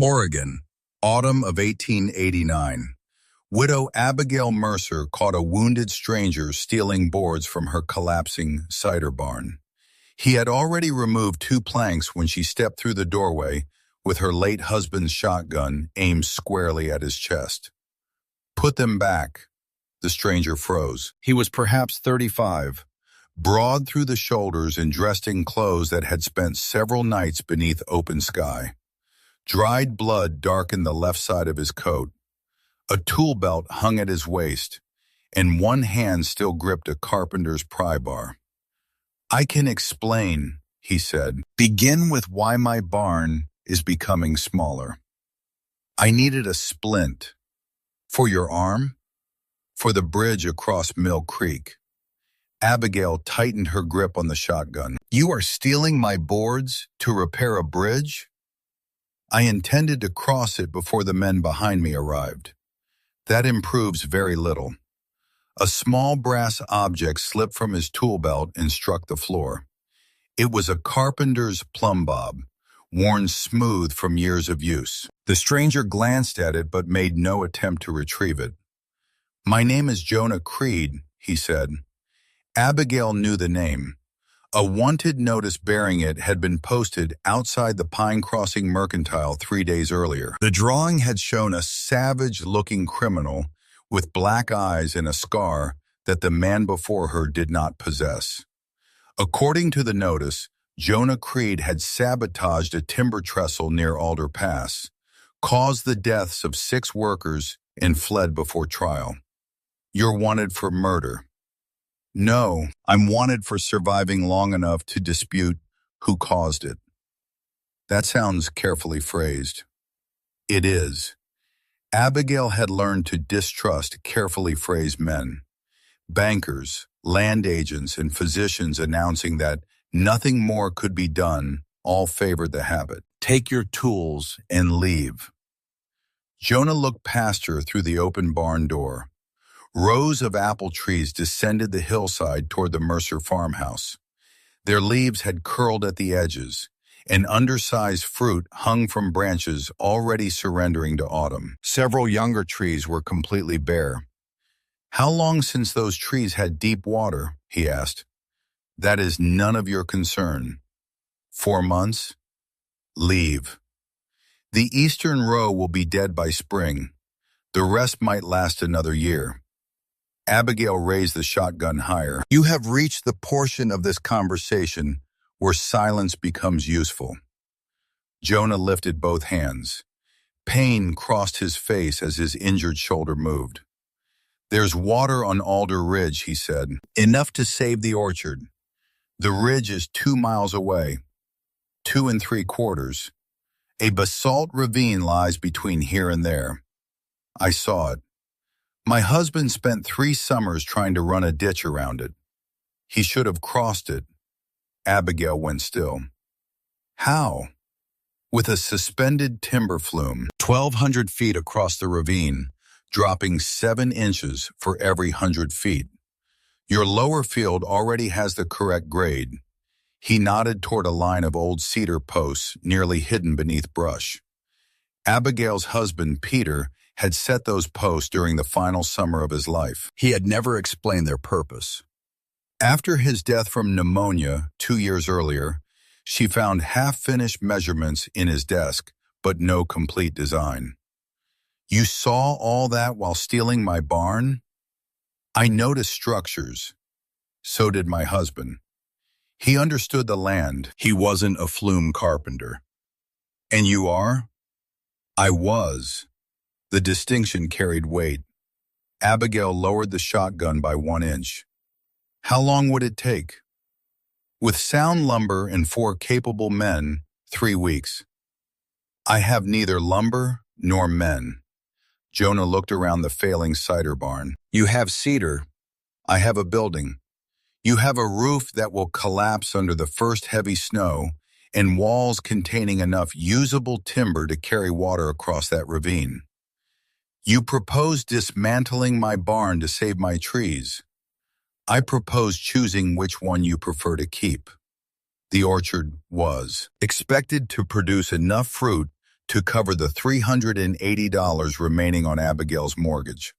Oregon, autumn of 1889. Widow Abigail Mercer caught a wounded stranger stealing boards from her collapsing cider barn. He had already removed 2 planks when she stepped through the doorway with her late husband's shotgun aimed squarely at his chest. "Put them back." The stranger froze. He was perhaps 35, broad through the shoulders and dressed in clothes that had spent several nights beneath open sky. Dried blood darkened the left side of his coat. A tool belt hung at his waist, and one hand still gripped a carpenter's pry bar. "I can explain," he said. "Begin with why my barn is becoming smaller." "I needed a splint." "For your arm?" "For the bridge across Mill Creek." Abigail tightened her grip on the shotgun. "You are stealing my boards to repair a bridge?" "I intended to cross it before the men behind me arrived." "That improves very little." A small brass object slipped from his tool belt and struck the floor. It was a carpenter's plumb bob, worn smooth from years of use. The stranger glanced at it but made no attempt to retrieve it. "My name is Jonah Creed," he said. Abigail knew the name. A wanted notice bearing it had been posted outside the Pine Crossing Mercantile 3 days earlier. The drawing had shown a savage-looking criminal with black eyes and a scar that the man before her did not possess. According to the notice, Jonah Creed had sabotaged a timber trestle near Alder Pass, caused the deaths of 6 workers, and fled before trial. "You're wanted for murder." "No, I'm wanted for surviving long enough to dispute who caused it." That sounds carefully phrased. It is. Abigail had learned to distrust carefully phrased men. Bankers, land agents, and physicians announcing that nothing more could be done all favored the habit. "Take your tools and leave." Jonah looked past her through the open barn door. Rows of apple trees descended the hillside toward the Mercer farmhouse. Their leaves had curled at the edges, and undersized fruit hung from branches already surrendering to autumn. Several younger trees were completely bare. "How long since those trees had deep water?" he asked. "That is none of your concern." 4 months? Leave. The eastern row will be dead by spring. The rest might last another year. Abigail raised the shotgun higher. "You have reached the portion of this conversation where silence becomes useful." Jonah lifted both hands. Pain crossed his face as his injured shoulder moved. "There's water on Alder Ridge," he said. "Enough to save the orchard. The ridge is 2 miles away. 2 3/4. A basalt ravine lies between here and there. I saw it. My husband spent 3 summers trying to run a ditch around it. He should have crossed it." Abigail went still. "How?" "With a suspended timber flume, 1,200 feet across the ravine, dropping 7 inches for every 100 feet. Your lower field already has the correct grade." He nodded toward a line of old cedar posts nearly hidden beneath brush. Abigail's husband, Peter, had set those posts during the final summer of his life. He had never explained their purpose. After his death from pneumonia 2 years earlier, she found half-finished measurements in his desk, but no complete design. "You saw all that while stealing my barn?" "I noticed structures. So did my husband. He understood the land. He wasn't a Flume carpenter." "And you are?" "I was." The distinction carried weight. Abigail lowered the shotgun by 1 inch. "How long would it take?" "With sound lumber and 4 capable men, 3 weeks. "I have neither lumber nor men." Jonah looked around the failing cider barn. "You have cedar. I have a building. You have a roof that will collapse under the first heavy snow and walls containing enough usable timber to carry water across that ravine. You propose dismantling my barn to save my trees. I propose choosing which one you prefer to keep." The orchard was expected to produce enough fruit to cover the $380 remaining on Abigail's mortgage.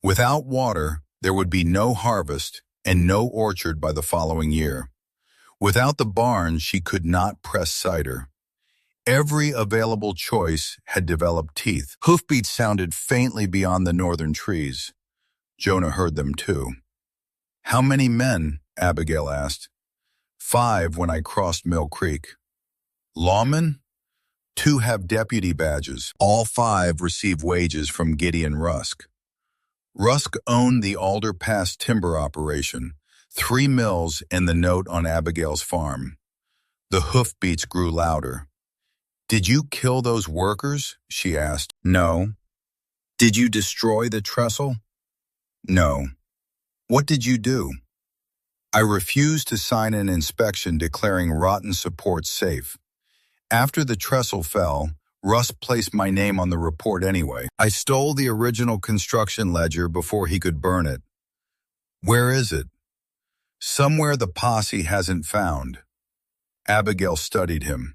Without water, there would be no harvest and no orchard by the following year. Without the barn, she could not press cider. Every available choice had developed teeth. Hoofbeats sounded faintly beyond the northern trees. Jonah heard them too. "How many men?" Abigail asked. "5 when I crossed Mill Creek." "Lawmen?" "2 have deputy badges. All 5 receive wages from Gideon Rusk." Rusk owned the Alder Pass timber operation, 3 mills and the note on Abigail's farm. The hoofbeats grew louder. "Did you kill those workers?" she asked. "No." "Did you destroy the trestle?" "No." "What did you do?" "I refused to sign an inspection declaring rotten support safe. After the trestle fell, Russ placed my name on the report anyway. I stole the original construction ledger before he could burn it." "Where is it?" "Somewhere the posse hasn't found." Abigail studied him.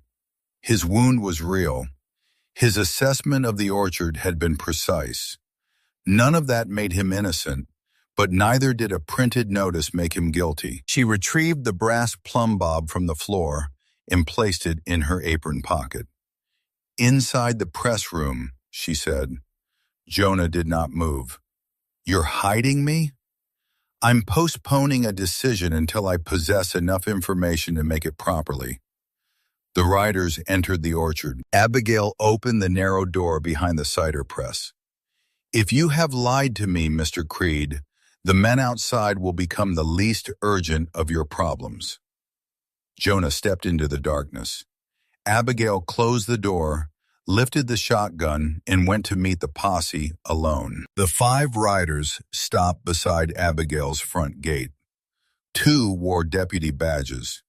His wound was real. His assessment of the orchard had been precise. None of that made him innocent, but neither did a printed notice make him guilty. She retrieved the brass plumb bob from the floor and placed it in her apron pocket. "Inside the press room," she said. Jonah did not move. "You're hiding me?" "I'm postponing a decision until I possess enough information to make it properly." The riders entered the orchard. Abigail opened the narrow door behind the cider press. "If you have lied to me, Mr. Creed, the men outside will become the least urgent of your problems." Jonah stepped into the darkness. Abigail closed the door, lifted the shotgun, and went to meet the posse alone. The 5 riders stopped beside Abigail's front gate. 2 wore deputy badges.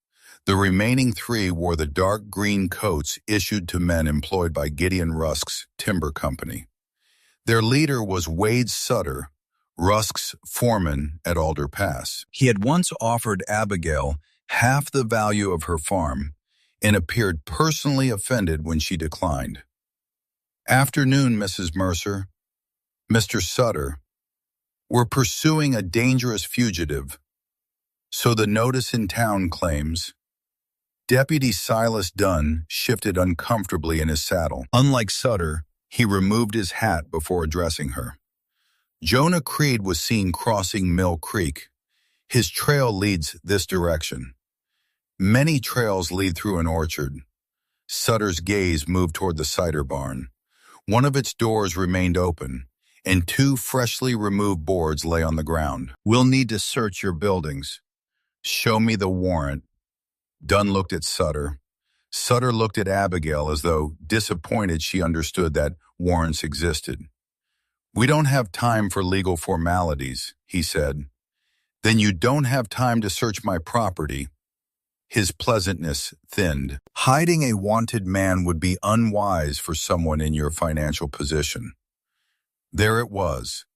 The remaining 3 wore the dark green coats issued to men employed by Gideon Rusk's timber company. Their leader was Wade Sutter, Rusk's foreman at Alder Pass. He had once offered Abigail half the value of her farm and appeared personally offended when she declined. "Afternoon, Mrs. Mercer." "Mr. Sutter, we're pursuing a dangerous fugitive. So the notice in town claims." Deputy Silas Dunn shifted uncomfortably in his saddle. Unlike Sutter, he removed his hat before addressing her. Jonah Creed was seen crossing Mill Creek. His trail leads this direction. Many trails lead through an orchard. Sutter's gaze moved toward the cider barn. One of its doors remained open, and 2 freshly removed boards lay on the ground. "We'll need to search your buildings." "Show me the warrant." Dunn looked at Sutter. Sutter looked at Abigail as though disappointed she understood that warrants existed. "We don't have time for legal formalities," he said. "Then you don't have time to search my property." His pleasantness thinned. Hiding a wanted man would be unwise for someone in your financial position. There it was.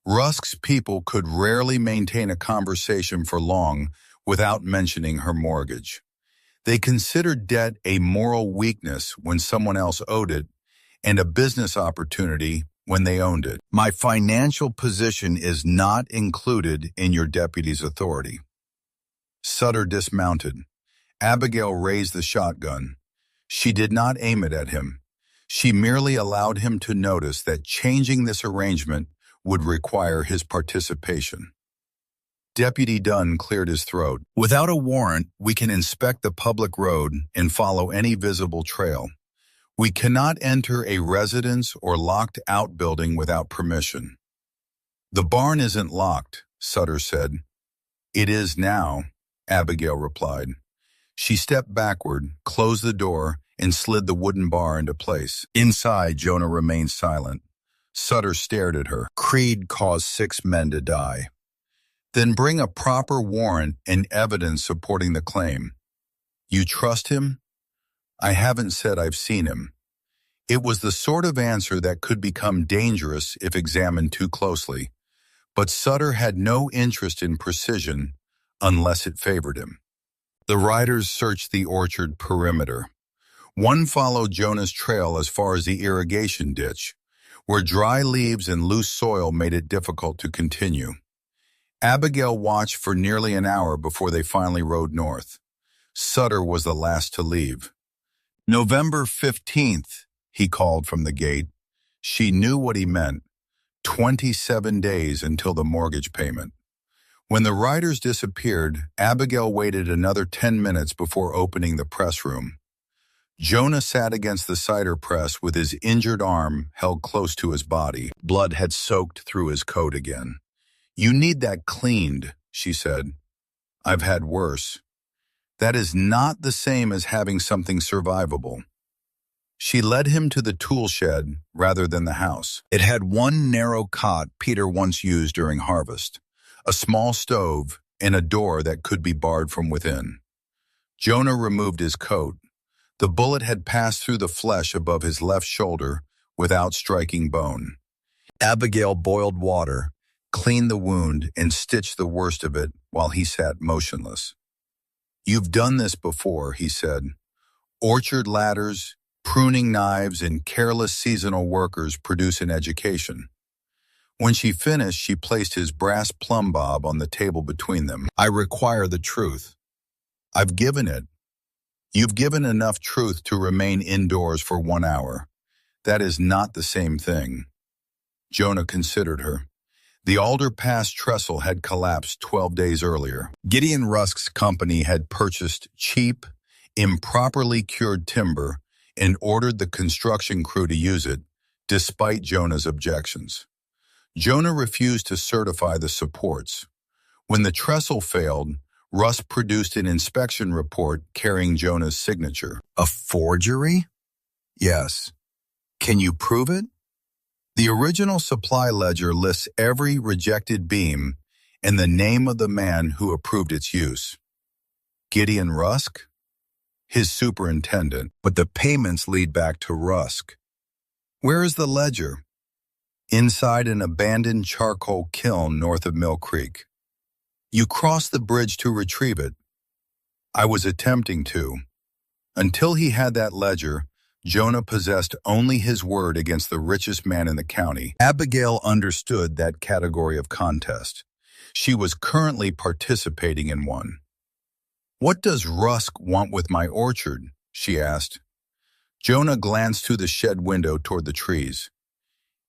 Rusk's people could rarely maintain a conversation for long without mentioning her mortgage. They considered debt a moral weakness when someone else owed it, and a business opportunity when they owned it. "My financial position is not included in your deputy's authority." Sutter dismounted. Abigail raised the shotgun. She did not aim it at him. She merely allowed him to notice that changing this arrangement would require his participation. Deputy Dunn cleared his throat. "Without a warrant, we can inspect the public road and follow any visible trail. We cannot enter a residence or locked outbuilding without permission." "The barn isn't locked," Sutter said. "It is now," Abigail replied. She stepped backward, closed the door, and slid the wooden bar into place. Inside, Jonah remained silent. Sutter stared at her. "Creed caused 6 men to die." "Then bring a proper warrant and evidence supporting the claim." "You trust him?" "I haven't said I've seen him." It was the sort of answer that could become dangerous if examined too closely, but Sutter had no interest in precision unless it favored him. The riders searched the orchard perimeter. One followed Jonah's trail as far as the irrigation ditch, where dry leaves and loose soil made it difficult to continue. Abigail watched for nearly an hour before they finally rode north. Sutter was the last to leave. November 15th, he called from the gate. She knew what he meant. 27 days until the mortgage payment. When the riders disappeared, Abigail waited another 10 minutes before opening the press room. Jonah sat against the cider press with his injured arm held close to his body. Blood had soaked through his coat again. "You need that cleaned," she said. "I've had worse." "That is not the same as having something survivable." She led him to the tool shed rather than the house. It had one narrow cot Peter once used during harvest, a small stove, and a door that could be barred from within. Jonah removed his coat. The bullet had passed through the flesh above his left shoulder without striking bone. Abigail boiled water, cleaned the wound, and stitched the worst of it while he sat motionless. "You've done this before," he said. "Orchard ladders, pruning knives, and careless seasonal workers produce an education." When she finished, she placed his brass plumb bob on the table between them. "I require the truth. I've given it. You've given enough truth to remain indoors for 1 hour. That is not the same thing." Jonah considered her. The Alder Pass trestle had collapsed 12 days earlier. Gideon Rusk's company had purchased cheap, improperly cured timber and ordered the construction crew to use it, despite Jonah's objections. Jonah refused to certify the supports. When the trestle failed, Rusk produced an inspection report carrying Jonah's signature. "A forgery?" "Yes." "Can you prove it?" The original supply ledger lists every rejected beam and the name of the man who approved its use. "Gideon Rusk?" "His superintendent, but the payments lead back to Rusk." "Where is the ledger?" "Inside an abandoned charcoal kiln north of Mill Creek." "You crossed the bridge to retrieve it." "I was attempting to." Until he had that ledger, Jonah possessed only his word against the richest man in the county. Abigail understood that category of contest. She was currently participating in one. "What does Rusk want with my orchard?" she asked. Jonah glanced through the shed window toward the trees.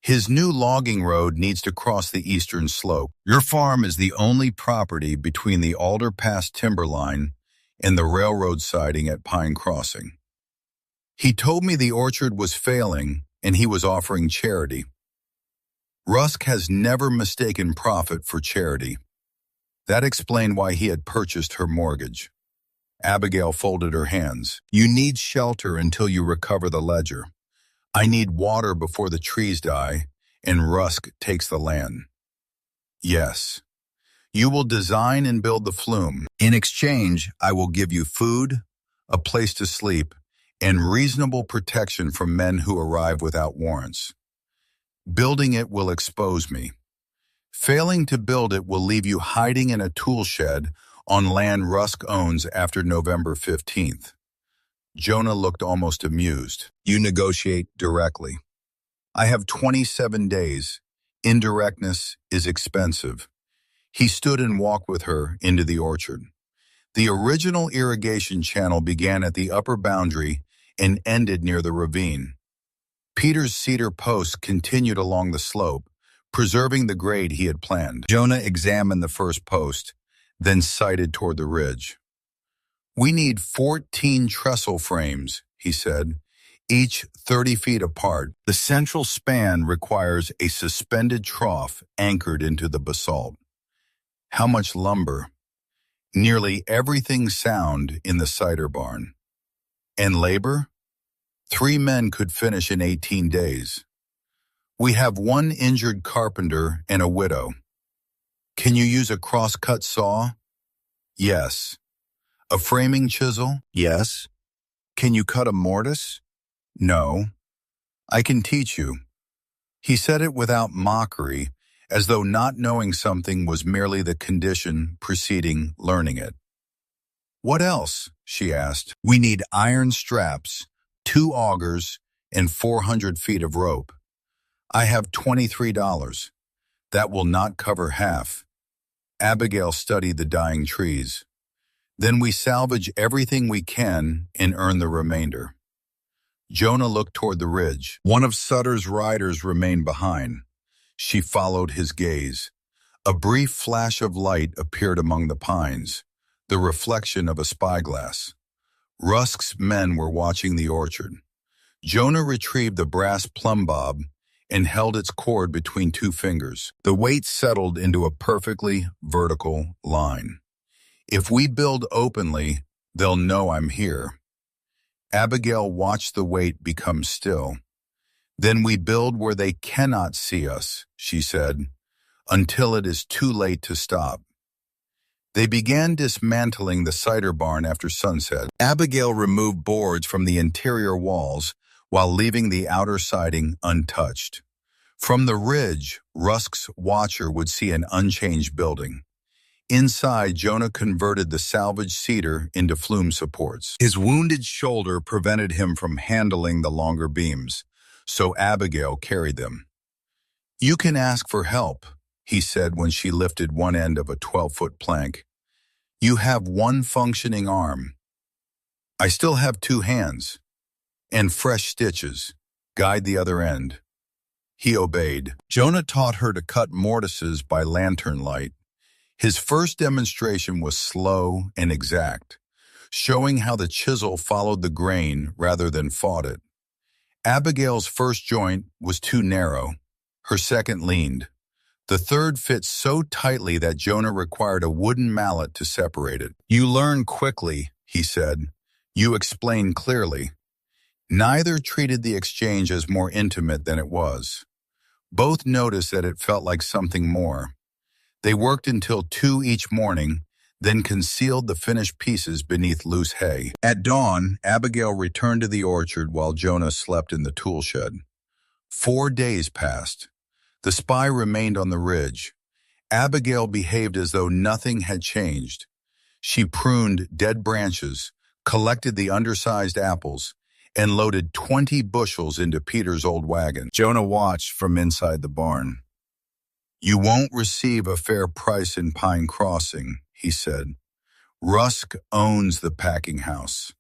"His new logging road needs to cross the eastern slope. Your farm is the only property between the Alder Pass timberline and the railroad siding at Pine Crossing. He told me the orchard was failing and he was offering charity. Rusk has never mistaken profit for charity." That explained why he had purchased her mortgage. Abigail folded her hands. "You need shelter until you recover the ledger. I need water before the trees die, and Rusk takes the land." "Yes. You will design and build the Flume. In exchange, I will give you food, a place to sleep, and reasonable protection from men who arrive without warrants. Building it will expose me. Failing to build it will leave you hiding in a tool shed on land Rusk owns after November 15th. Jonah looked almost amused. "You negotiate directly." "I have 27 days. Indirectness is expensive." He stood and walked with her into the orchard. The original irrigation channel began at the upper boundary and ended near the ravine. Peter's cedar posts continued along the slope, preserving the grade he had planned. Jonah examined the first post, then sighted toward the ridge. "We need 14 trestle frames," he said, "each 30 feet apart. The central span requires a suspended trough anchored into the basalt." "How much lumber?" "Nearly everything sound in the cider barn." "And labor?" 3 men could finish in 18 days. "We have 1 injured carpenter and a widow." "Can you use a cross-cut saw?" "Yes." "A framing chisel?" "Yes." "Can you cut a mortise?" "No." "I can teach you." He said it without mockery, as though not knowing something was merely the condition preceding learning it. "What else?" she asked. "We need iron straps, 2 augers, and 400 feet of rope. I have $23. That will not cover half. Abigail studied the dying trees. Then we salvage everything we can and earn the remainder. Jonah looked toward the ridge. One of Sutter's riders remained behind. She followed his gaze. A brief flash of light appeared among the pines, the reflection of a spyglass. Rusk's men were watching the orchard. Jonah retrieved the brass plumb bob and held its cord between 2 fingers. The weight settled into a perfectly vertical line. If we build openly, they'll know I'm here. Abigail watched the weight become still. Then we build where they cannot see us, she said, until it is too late to stop. They began dismantling the cider barn after sunset. Abigail removed boards from the interior walls while leaving the outer siding untouched. From the ridge, Rusk's watcher would see an unchanged building. Inside, Jonah converted the salvaged cedar into flume supports. His wounded shoulder prevented him from handling the longer beams, so Abigail carried them. "You can ask for help," he said when she lifted one end of a 12-foot plank. "You have one functioning arm. I still have 2 hands. And fresh stitches. Guide the other end." He obeyed. Jonah taught her to cut mortises by lantern light. His first demonstration was slow and exact, showing how the chisel followed the grain rather than fought it. Abigail's first joint was too narrow. Her second leaned. The third fit so tightly that Jonah required a wooden mallet to separate it. "You learn quickly," he said. "You explain clearly." Neither treated the exchange as more intimate than it was. Both noticed that it felt like something more. They worked until 2 each morning, then concealed the finished pieces beneath loose hay. At dawn, Abigail returned to the orchard while Jonah slept in the tool shed. 4 days passed. The spy remained on the ridge. Abigail behaved as though nothing had changed. She pruned dead branches, collected the undersized apples, and loaded 20 bushels into Peter's old wagon. Jonah watched from inside the barn. "You won't receive a fair price in Pine Crossing," he said. "Rusk owns the packing house.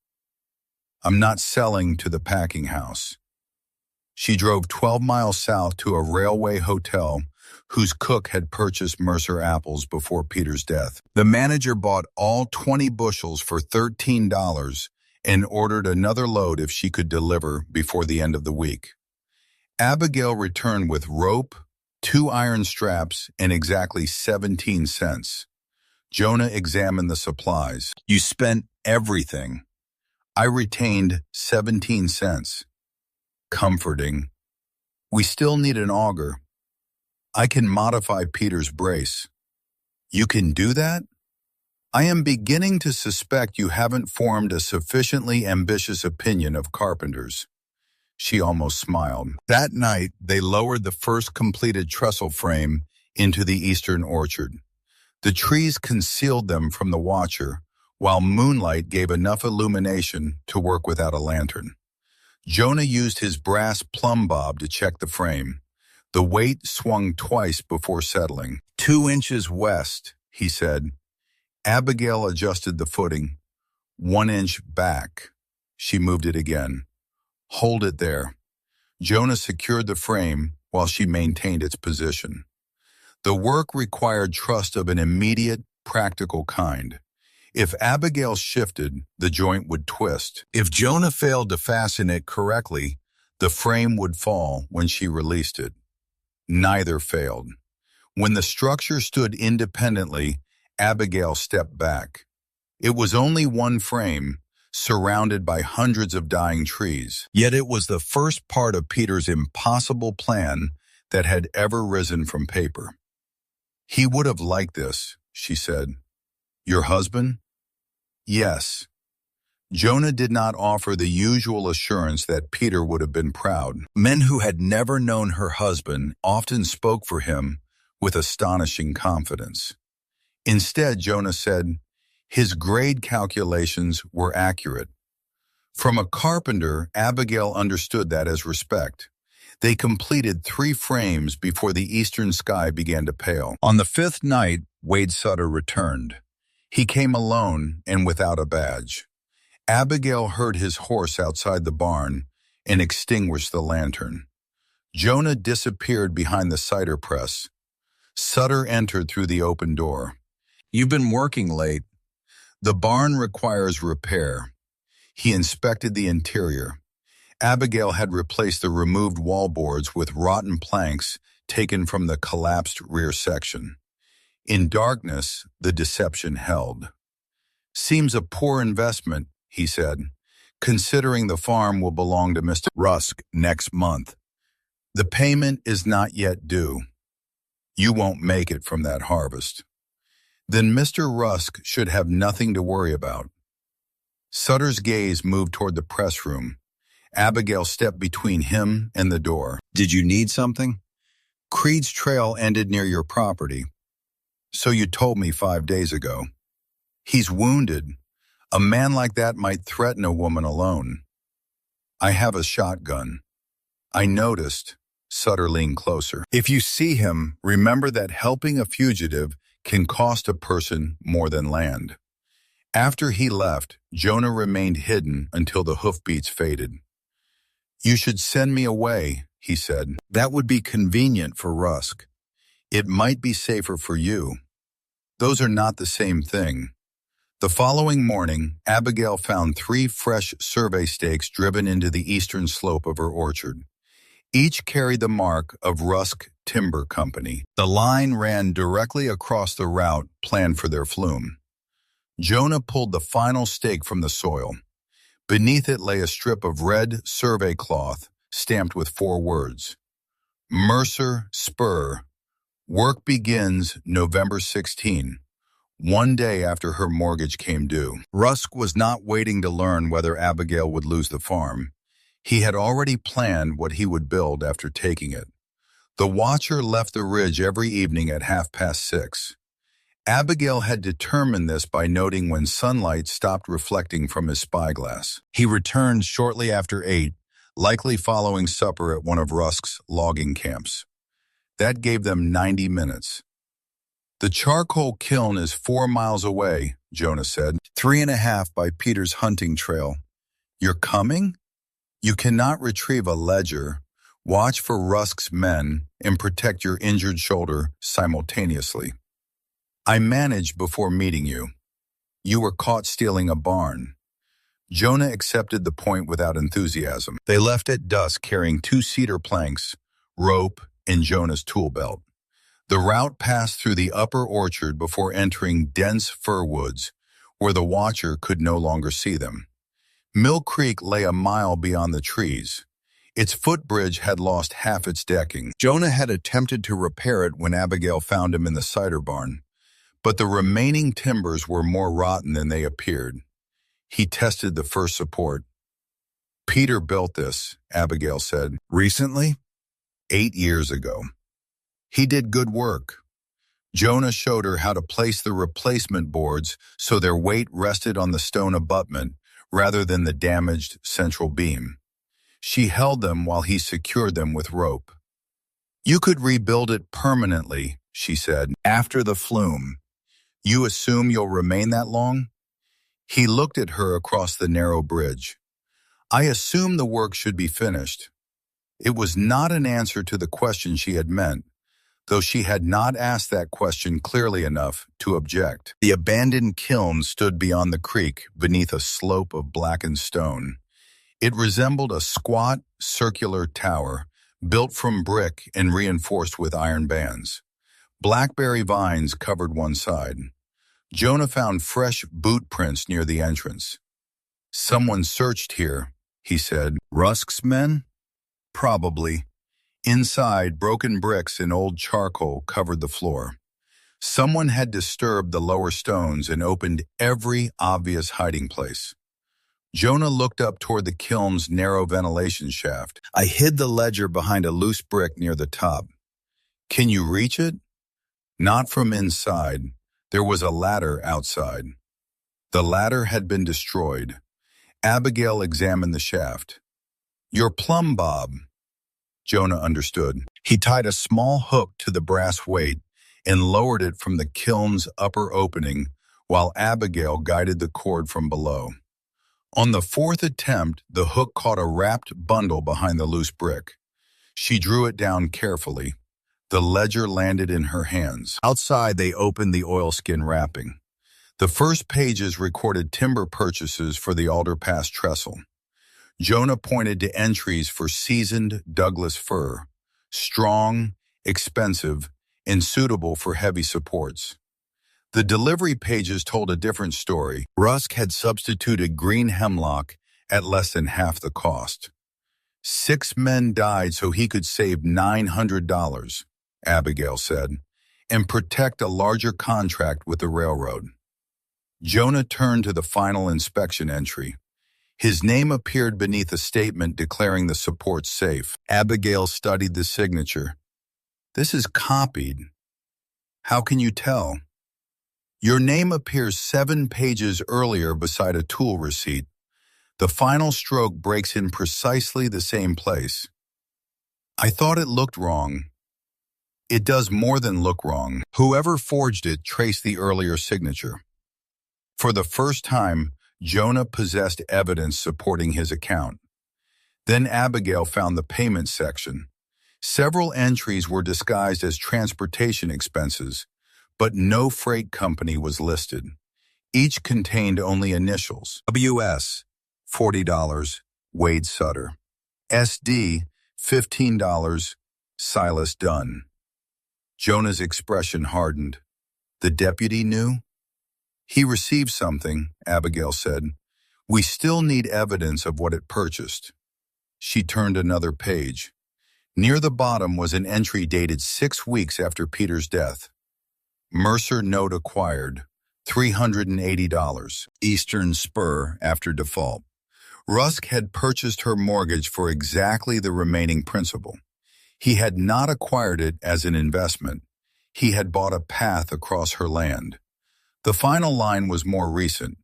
I'm not selling to the packing house." She drove 12 miles south to a railway hotel whose cook had purchased Mercer apples before Peter's death. The manager bought all 20 bushels for $13 and ordered another load if she could deliver before the end of the week. Abigail returned with rope, 2 iron straps, and exactly 17 cents. Jonah examined the supplies. "You spent everything." "I retained 17 cents. "Comforting." "We still need an auger." "I can modify Peter's brace." "You can do that?" "I am beginning to suspect you haven't formed a sufficiently ambitious opinion of carpenters." She almost smiled. That night, they lowered the first completed trestle frame into the eastern orchard. The trees concealed them from the watcher, while moonlight gave enough illumination to work without a lantern. Jonah used his brass plumb bob to check the frame. The weight swung twice before settling. 2 inches west, he said. Abigail adjusted the footing. 1 inch back. She moved it again. Hold it there. Jonah secured the frame while she maintained its position. The work required trust of an immediate, practical kind. If Abigail shifted, the joint would twist. If Jonah failed to fasten it correctly, the frame would fall when she released it. Neither failed. When the structure stood independently, Abigail stepped back. It was only one frame, surrounded by hundreds of dying trees. Yet it was the first part of Peter's impossible plan that had ever risen from paper. He would have liked this, she said. Your husband? Yes. Jonah did not offer the usual assurance that Peter would have been proud. Men who had never known her husband often spoke for him with astonishing confidence. Instead, Jonah said, his grade calculations were accurate. From a carpenter, Abigail understood that as respect. They completed 3 frames before the eastern sky began to pale. On the 5th night, Wade Sutter returned. He came alone and without a badge. Abigail heard his horse outside the barn and extinguished the lantern. Jonah disappeared behind the cider press. Sutter entered through the open door. "You've been working late. The barn requires repair." He inspected the interior. Abigail had replaced the removed wallboards with rotten planks taken from the collapsed rear section. In darkness, the deception held. "Seems a poor investment," he said, "considering the farm will belong to Mr. Rusk next month. The payment is not yet due. You won't make it from that harvest. Then Mr. Rusk should have nothing to worry about." Sutter's gaze moved toward the press room. Abigail stepped between him and the door. "Did you need something? Creed's trail ended near your property. So you told me 5 days ago. He's wounded. A man like that might threaten a woman alone. I have a shotgun." "I noticed." Sutter leaned closer. "If you see him, remember that helping a fugitive can cost a person more than land." After he left, Jonah remained hidden until the hoofbeats faded. "You should send me away," he said. "That would be convenient for Rusk. It might be safer for you. Those are not the same thing." The following morning, Abigail found 3 fresh survey stakes driven into the eastern slope of her orchard. Each carried the mark of Rusk Timber Company. The line ran directly across the route planned for their flume. Jonah pulled the final stake from the soil. Beneath it lay a strip of red survey cloth stamped with 4 words. Mercer Spur. Work begins November 16, 1 day after her mortgage came due. Rusk was not waiting to learn whether Abigail would lose the farm. He had already planned what he would build after taking it. The watcher left the ridge every evening at 6:30. Abigail had determined this by noting when sunlight stopped reflecting from his spyglass. He returned shortly after 8, likely following supper at one of Rusk's logging camps. That gave them 90 minutes. "The charcoal kiln is 4 miles away," Jonah said. 3.5 by Peter's hunting trail. "You're coming? You cannot retrieve a ledger. Watch for Rusk's men and protect your injured shoulder simultaneously. I managed before meeting you. You were caught stealing a barn." Jonah accepted the point without enthusiasm. They left at dusk carrying 2 cedar planks, rope, and Jonah's tool belt. The route passed through the upper orchard before entering dense fir woods, where the watcher could no longer see them. Mill Creek lay a mile beyond the trees. Its footbridge had lost half its decking. Jonah had attempted to repair it when Abigail found him in the cider barn, but the remaining timbers were more rotten than they appeared. He tested the first support. "Peter built this," Abigail said. "Recently?" 8 years ago. He did good work." Jonah showed her how to place the replacement boards so their weight rested on the stone abutment rather than the damaged central beam. She held them while he secured them with rope. "You could rebuild it permanently," she said, "after the flume. You assume you'll remain that long?" He looked at her across the narrow bridge. "I assume the work should be finished." It was not an answer to the question she had meant, though she had not asked that question clearly enough to object. The abandoned kiln stood beyond the creek beneath a slope of blackened stone. It resembled a squat, circular tower built from brick and reinforced with iron bands. Blackberry vines covered one side. Jonah found fresh boot prints near the entrance. "Someone searched here," he said. "Rusk's men?" "Probably." Inside, broken bricks and old charcoal covered the floor. Someone had disturbed the lower stones and opened every obvious hiding place. Jonah looked up toward the kiln's narrow ventilation shaft. "I hid the ledger behind a loose brick near the top." "Can you reach it?" "Not from inside. There was a ladder outside." The ladder had been destroyed. Abigail examined the shaft. "Your plumb bob," Jonah understood. He tied a small hook to the brass weight and lowered it from the kiln's upper opening while Abigail guided the cord from below. On the fourth attempt, the hook caught a wrapped bundle behind the loose brick. She drew it down carefully. The ledger landed in her hands. Outside, they opened the oilskin wrapping. The first pages recorded timber purchases for the Alder Pass trestle. Jonah pointed to entries for seasoned Douglas fir, strong, expensive, and suitable for heavy supports. The delivery pages told a different story. Rusk had substituted green hemlock at less than half the cost. 6 men died so he could save $900, Abigail said, and protect a larger contract with the railroad. Jonah turned to the final inspection entry. His name appeared beneath a statement declaring the support safe. Abigail studied the signature. "This is copied. How can you tell?" "Your name appears 7 pages earlier beside a tool receipt. The final stroke breaks in precisely the same place." "I thought it looked wrong." "It does more than look wrong. Whoever forged it traced the earlier signature." For the first time, Jonah possessed evidence supporting his account. Then Abigail found the payment section. Several entries were disguised as transportation expenses, but no freight company was listed. Each contained only initials. WS, $40, Wade Sutter. SD, $15, Silas Dunn. Jonah's expression hardened. The deputy knew? "He received something," Abigail said. "We still need evidence of what it purchased." She turned another page. Near the bottom was an entry dated 6 weeks after Peter's death. Mercer note acquired, $380, Eastern Spur after default. Rusk had purchased her mortgage for exactly the remaining principal. He had not acquired it as an investment. He had bought a path across her land. The final line was more recent.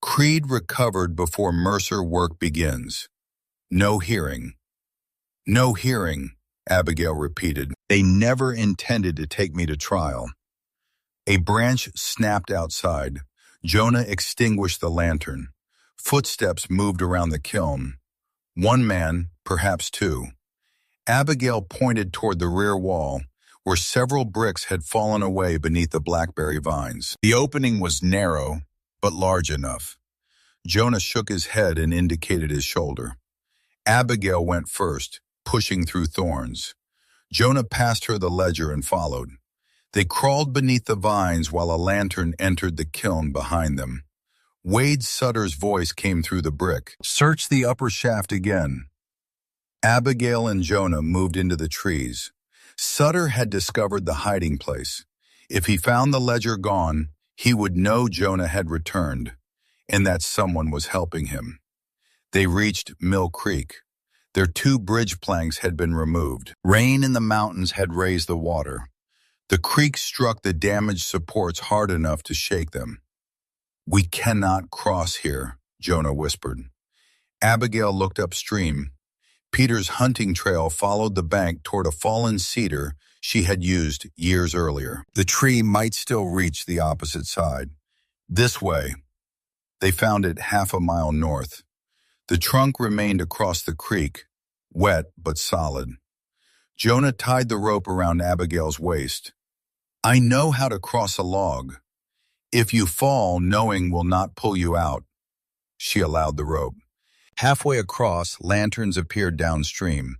Creed recovered before Mercer work begins. No hearing. No hearing, Abigail repeated. They never intended to take me to trial. A branch snapped outside. Jonah extinguished the lantern. Footsteps moved around the kiln. 1 man, perhaps 2. Abigail pointed toward the rear wall, where several bricks had fallen away beneath the blackberry vines. The opening was narrow, but large enough. Jonah shook his head and indicated his shoulder. Abigail went first, pushing through thorns. Jonah passed her the ledger and followed. They crawled beneath the vines while a lantern entered the kiln behind them. Wade Sutter's voice came through the brick. "Search the upper shaft again." Abigail and Jonah moved into the trees. Sutter had discovered the hiding place. If he found the ledger gone, he would know Jonah had returned, and that someone was helping him. They reached Mill Creek. Their 2 bridge planks had been removed. Rain in the mountains had raised the water. The creek struck the damaged supports hard enough to shake them. "We cannot cross here," Jonah whispered. Abigail looked upstream. Peter's hunting trail followed the bank toward a fallen cedar she had used years earlier. The tree might still reach the opposite side. This way. They found it half a mile north. The trunk remained across the creek, wet but solid. Jonah tied the rope around Abigail's waist. "I know how to cross a log. If you fall, knowing will not pull you out." She allowed the rope. Halfway across, lanterns appeared downstream.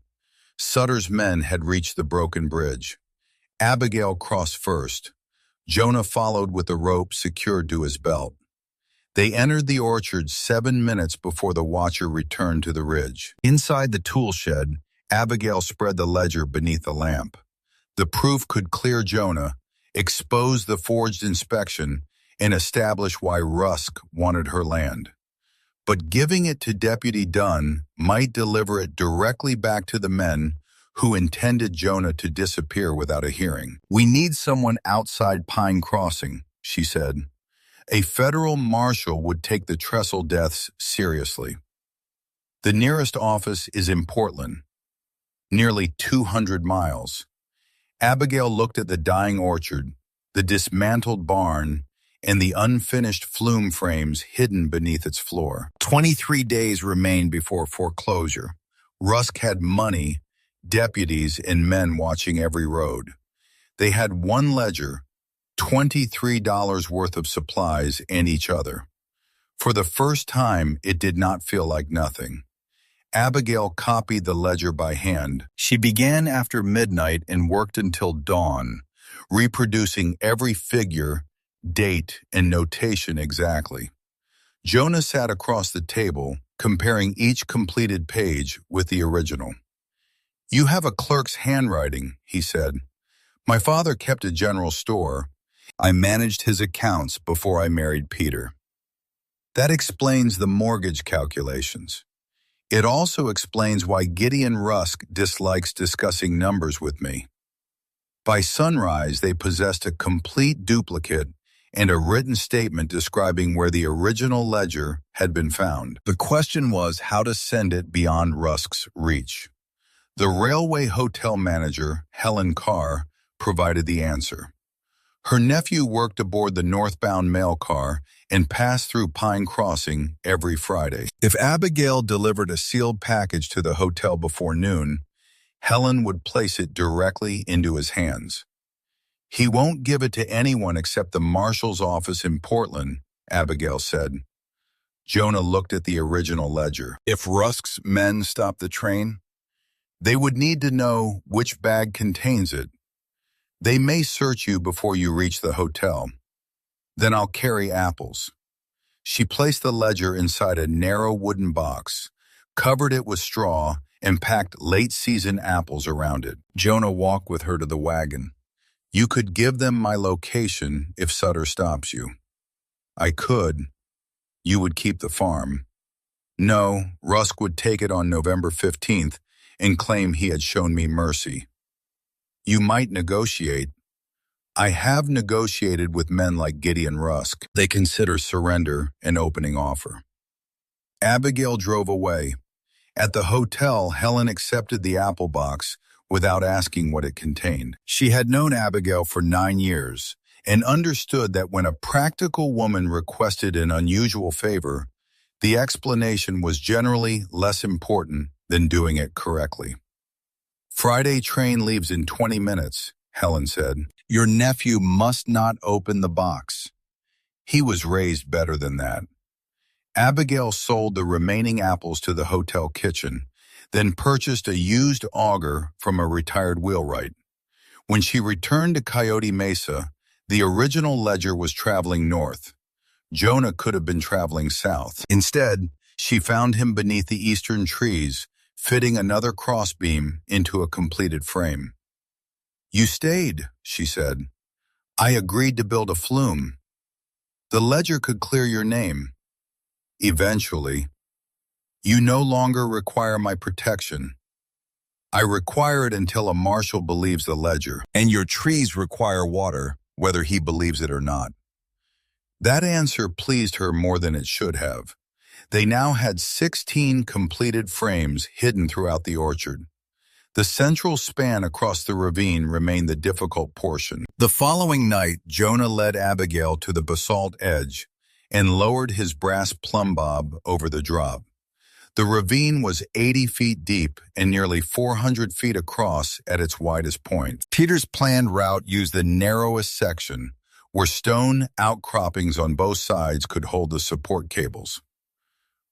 Sutter's men had reached the broken bridge. Abigail crossed first. Jonah followed with the rope secured to his belt. They entered the orchard 7 minutes before the watcher returned to the ridge. Inside the tool shed, Abigail spread the ledger beneath the lamp. The proof could clear Jonah, expose the forged inspection, and establish why Rusk wanted her land. But giving it to Deputy Dunn might deliver it directly back to the men who intended Jonah to disappear without a hearing. "We need someone outside Pine Crossing," she said. A federal marshal would take the trestle deaths seriously. The nearest office is in Portland, nearly 200 miles. Abigail looked at the dying orchard, the dismantled barn, and the unfinished Flume frames hidden beneath its floor. 23 days remained before foreclosure. Rusk had money, deputies, and men watching every road. They had one ledger, $23 worth of supplies, and each other. For the first time, it did not feel like nothing. Abigail copied the ledger by hand. She began after midnight and worked until dawn, reproducing every figure, date, and notation exactly. Jonah sat across the table, comparing each completed page with the original. "You have a clerk's handwriting," he said. "My father kept a general store. I managed his accounts before I married Peter." That explains the mortgage calculations. It also explains why Gideon Rusk dislikes discussing numbers with me. By sunrise, they possessed a complete duplicate and a written statement describing where the original ledger had been found. The question was how to send it beyond Rusk's reach. The railway hotel manager, Helen Carr, provided the answer. Her nephew worked aboard the northbound mail car and passed through Pine Crossing every Friday. If Abigail delivered a sealed package to the hotel before noon, Helen would place it directly into his hands. "He won't give it to anyone except the marshal's office in Portland," Abigail said. Jonah looked at the original ledger. "If Rusk's men stop the train, they would need to know which bag contains it. They may search you before you reach the hotel. Then I'll carry apples." She placed the ledger inside a narrow wooden box, covered it with straw, and packed late-season apples around it. Jonah walked with her to the wagon. "You could give them my location if Sutter stops you." "I could. You would keep the farm." "No, Rusk would take it on November 15th and claim he had shown me mercy." "You might negotiate." "I have negotiated with men like Gideon Rusk. They consider surrender an opening offer." Abigail drove away. At the hotel, Helen accepted the apple box without asking what it contained. She had known Abigail for 9 years and understood that when a practical woman requested an unusual favor, the explanation was generally less important than doing it correctly. "Friday train leaves in 20 minutes, Helen said. "Your nephew must not open the box." He was raised better than that. Abigail sold the remaining apples to the hotel kitchen, then purchased a used auger from a retired wheelwright. When she returned to Coyote Mesa, the original ledger was traveling north. Jonah could have been traveling south. Instead, she found him beneath the eastern trees, fitting another crossbeam into a completed frame. "You stayed," she said. "I agreed to build a Flume. The ledger could clear your name. Eventually. You no longer require my protection. I require it until a marshal believes the ledger. And your trees require water, whether he believes it or not." That answer pleased her more than it should have. They now had 16 completed frames hidden throughout the orchard. The central span across the ravine remained the difficult portion. The following night, Jonah led Abigail to the basalt edge and lowered his brass plumb bob over the drop. The ravine was 80 feet deep and nearly 400 feet across at its widest point. Peter's planned route used the narrowest section, where stone outcroppings on both sides could hold the support cables.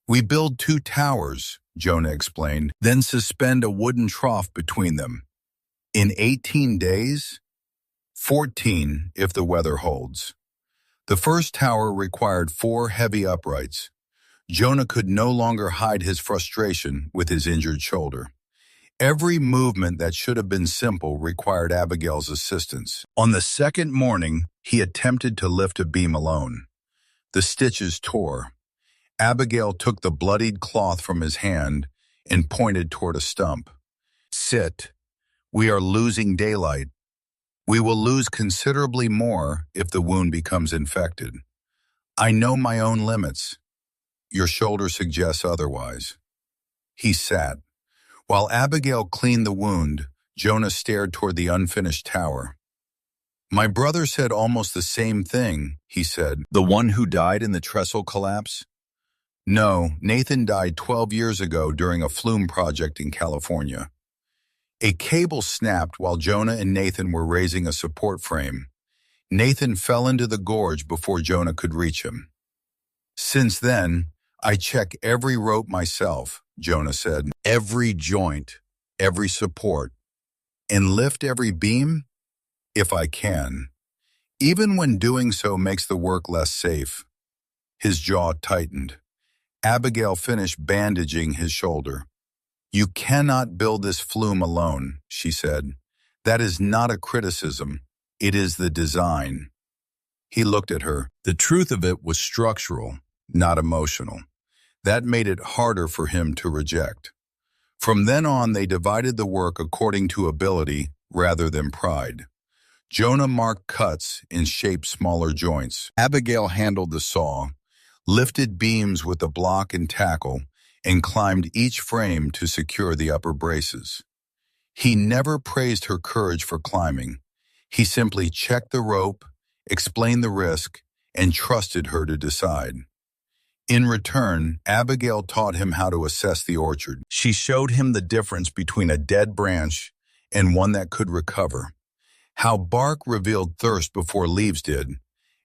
"We build 2 towers," Jonah explained, "then suspend a wooden trough between them. In 18 days? 14 if the weather holds." The first tower required 4 heavy uprights. Jonah could no longer hide his frustration with his injured shoulder. Every movement that should have been simple required Abigail's assistance. On the second morning, he attempted to lift a beam alone. The stitches tore. Abigail took the bloodied cloth from his hand and pointed toward a stump. "Sit. We are losing daylight. We will lose considerably more if the wound becomes infected. I know my own limits. Your shoulder suggests otherwise. He sat. While Abigail cleaned the wound, Jonah stared toward the unfinished tower. My brother said almost the same thing, he said. The one who died in the trestle collapse? No, Nathan died 12 years ago during a Flume project in California. A cable snapped while Jonah and Nathan were raising a support frame. Nathan fell into the gorge before Jonah could reach him. Since then, I check every rope myself, Jonah said. Every joint, every support, and lift every beam, if I can. Even when doing so makes the work less safe. His jaw tightened. Abigail finished bandaging his shoulder. You cannot build this Flume alone, she said. That is not a criticism. It is the design. He looked at her. The truth of it was structural, not emotional. That made it harder for him to reject. From then on, they divided the work according to ability rather than pride. Jonah marked cuts and shaped smaller joints. Abigail handled the saw, lifted beams with the block and tackle, and climbed each frame to secure the upper braces. He never praised her courage for climbing. He simply checked the rope, explained the risk, and trusted her to decide. In return, Abigail taught him how to assess the orchard. She showed him the difference between a dead branch and one that could recover, how bark revealed thirst before leaves did,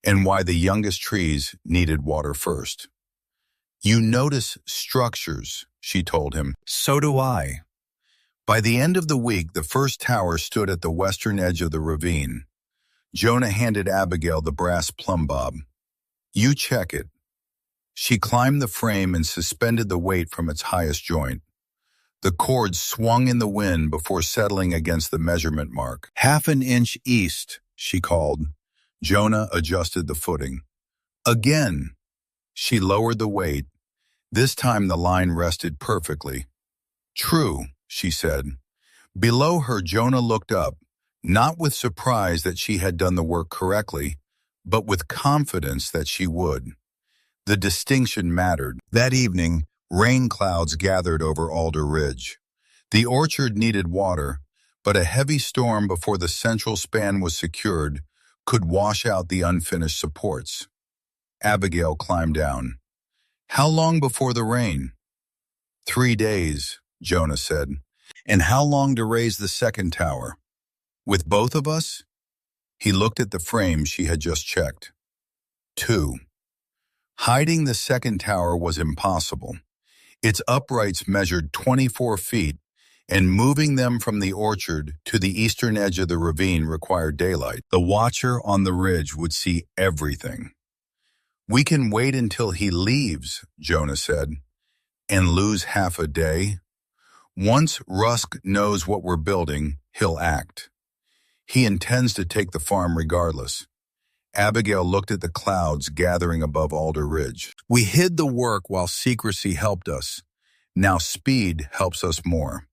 and why the youngest trees needed water first. You notice structures, she told him. So do I. By the end of the week, the first tower stood at the western edge of the ravine. Jonah handed Abigail the brass plumb bob. You check it. She climbed the frame and suspended the weight from its highest joint. The cord swung in the wind before settling against the measurement mark. 1/2 inch east, she called. Jonah adjusted the footing. Again. She lowered the weight. This time the line rested perfectly. True, she said. Below her, Jonah looked up, not with surprise that she had done the work correctly, but with confidence that she would. The distinction mattered. That evening, rain clouds gathered over Alder Ridge. The orchard needed water, but a heavy storm before the central span was secured could wash out the unfinished supports. Abigail climbed down. How long before the rain? 3 days, Jonah said. And how long to raise the second tower? With both of us? He looked at the frame she had just checked. 2. Hiding the second tower was impossible. Its uprights measured 24 feet, and moving them from the orchard to the eastern edge of the ravine required daylight. The watcher on the ridge would see everything. We can wait until he leaves, Jonah said, and lose half a day. Once Rusk knows what we're building, he'll act. He intends to take the farm regardless. Abigail looked at the clouds gathering above Alder Ridge. We hid the work while secrecy helped us. Now speed helps us more.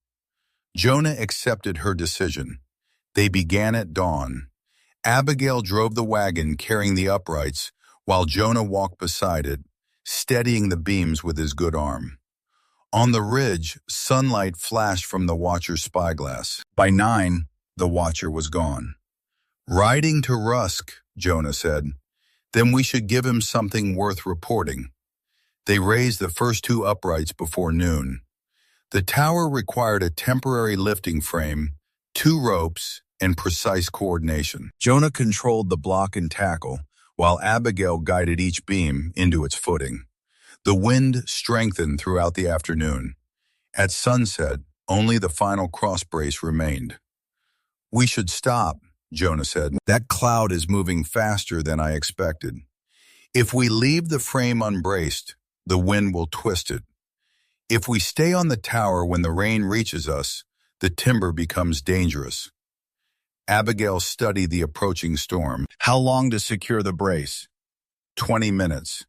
Jonah accepted her decision. They began at dawn. Abigail drove the wagon carrying the uprights, while Jonah walked beside it, steadying the beams with his good arm. On the ridge, sunlight flashed from the watcher's spyglass. By 9, the watcher was gone. Riding to Rusk, Jonah said. Then we should give him something worth reporting. They raised the first 2 uprights before noon. The tower required a temporary lifting frame, 2 ropes, and precise coordination. Jonah controlled the block and tackle, while Abigail guided each beam into its footing. The wind strengthened throughout the afternoon. At sunset, only the final cross brace remained. We should stop, Jonah said. That cloud is moving faster than I expected. If we leave the frame unbraced, the wind will twist it. If we stay on the tower when the rain reaches us, the timber becomes dangerous. Abigail studied the approaching storm. How long to secure the brace? 20 minutes.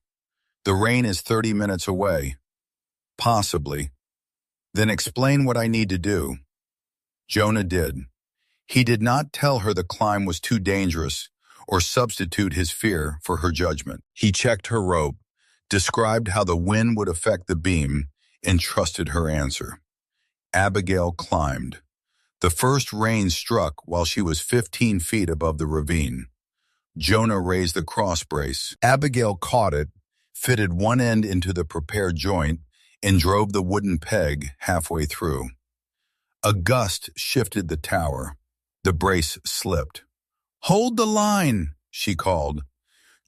The rain is 30 minutes away. Possibly. Then explain what I need to do. Jonah did. He did not tell her the climb was too dangerous or substitute his fear for her judgment. He checked her rope, described how the wind would affect the beam, and trusted her answer. Abigail climbed. The first rain struck while she was 15 feet above the ravine. Jonah raised the cross brace. Abigail caught it, fitted one end into the prepared joint, and drove the wooden peg halfway through. A gust shifted the tower. The brace slipped. "Hold the line," she called.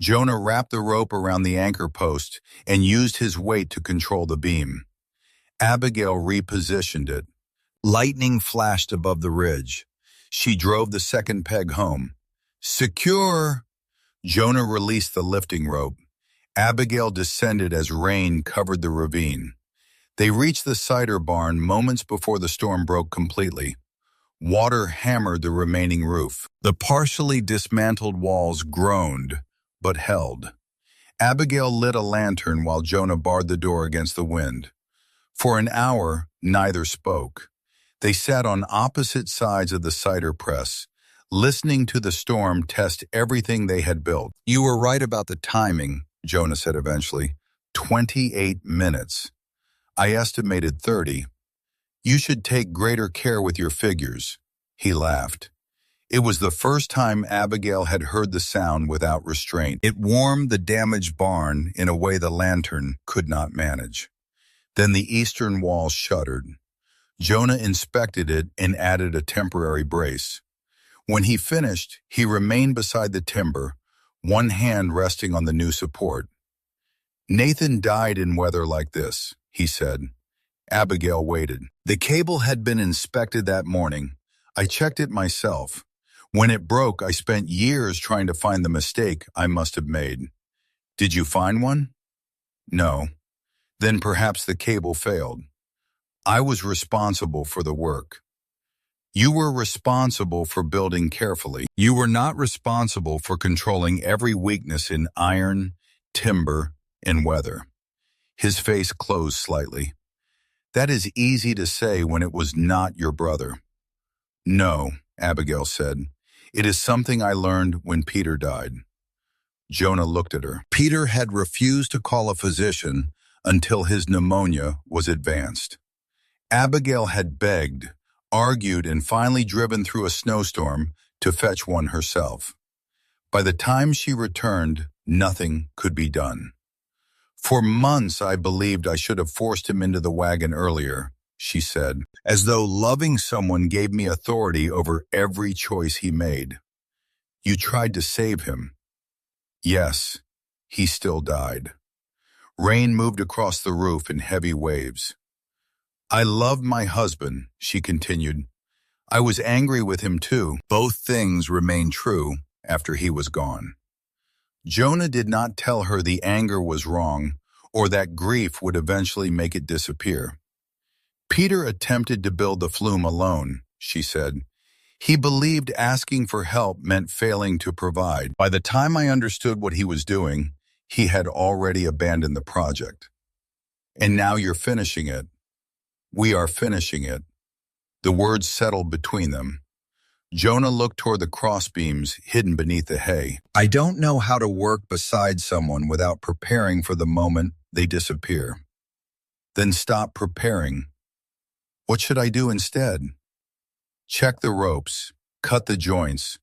Jonah wrapped the rope around the anchor post and used his weight to control the beam. Abigail repositioned it. Lightning flashed above the ridge. She drove the second peg home. "Secure!" Jonah released the lifting rope. Abigail descended as rain covered the ravine. They reached the cider barn moments before the storm broke completely. Water hammered the remaining roof. The partially dismantled walls groaned, but held. Abigail lit a lantern while Jonah barred the door against the wind. For an hour, neither spoke. They sat on opposite sides of the cider press, listening to the storm test everything they had built. "You were right about the timing," Jonah said eventually. 28 minutes. "I estimated 30. You should take greater care with your figures." He laughed. It was the first time Abigail had heard the sound without restraint. It warmed the damaged barn in a way the lantern could not manage. Then the eastern wall shuddered. Jonah inspected it and added a temporary brace. When he finished, he remained beside the timber, one hand resting on the new support. "Nathan died in weather like this," he said. Abigail waited. "The cable had been inspected that morning. I checked it myself. When it broke, I spent years trying to find the mistake I must have made." "Did you find one?" "No." "Then perhaps the cable failed. I was responsible for the work." "You were responsible for building carefully. You were not responsible for controlling every weakness in iron, timber, and weather." His face closed slightly. "That is easy to say when it was not your brother." "No," Abigail said. "It is something I learned when Peter died." Jonah looked at her. Peter had refused to call a physician until his pneumonia was advanced. Abigail had begged, argued, and finally driven through a snowstorm to fetch one herself. By the time she returned, nothing could be done. "For months I believed I should have forced him into the wagon earlier," she said, "as though loving someone gave me authority over every choice he made." "You tried to save him." "Yes, he still died." Rain moved across the roof in heavy waves. "I loved my husband," she continued. "I was angry with him too. Both things remained true after he was gone." Jonah did not tell her the anger was wrong or that grief would eventually make it disappear. "Peter attempted to build the Flume alone," she said. "He believed asking for help meant failing to provide. By the time I understood what he was doing, he had already abandoned the project. And now you're finishing it. We are finishing it." The words settled between them. Jonah looked toward the crossbeams hidden beneath the hay. "I don't know how to work beside someone without preparing for the moment they disappear." "Then stop preparing." "What should I do instead?" "Check the ropes, cut the joints.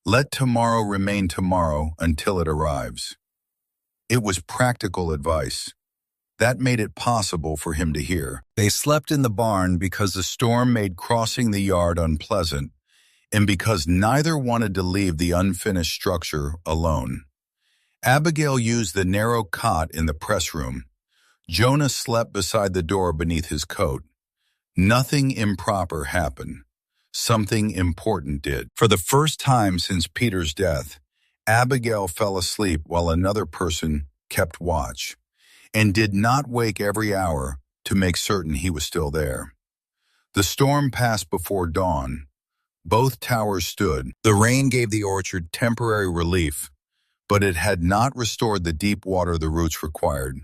Let tomorrow remain tomorrow until it arrives." It was practical advice. That made it possible for him to hear. They slept in the barn because the storm made crossing the yard unpleasant, and because neither wanted to leave the unfinished structure alone. Abigail used the narrow cot in the press room. Jonah slept beside the door beneath his coat. Nothing improper happened. Something important did. For the first time since Peter's death, Abigail fell asleep while another person kept watch, and did not wake every hour to make certain he was still there. The storm passed before dawn. Both towers stood. The rain gave the orchard temporary relief, but it had not restored the deep water the roots required.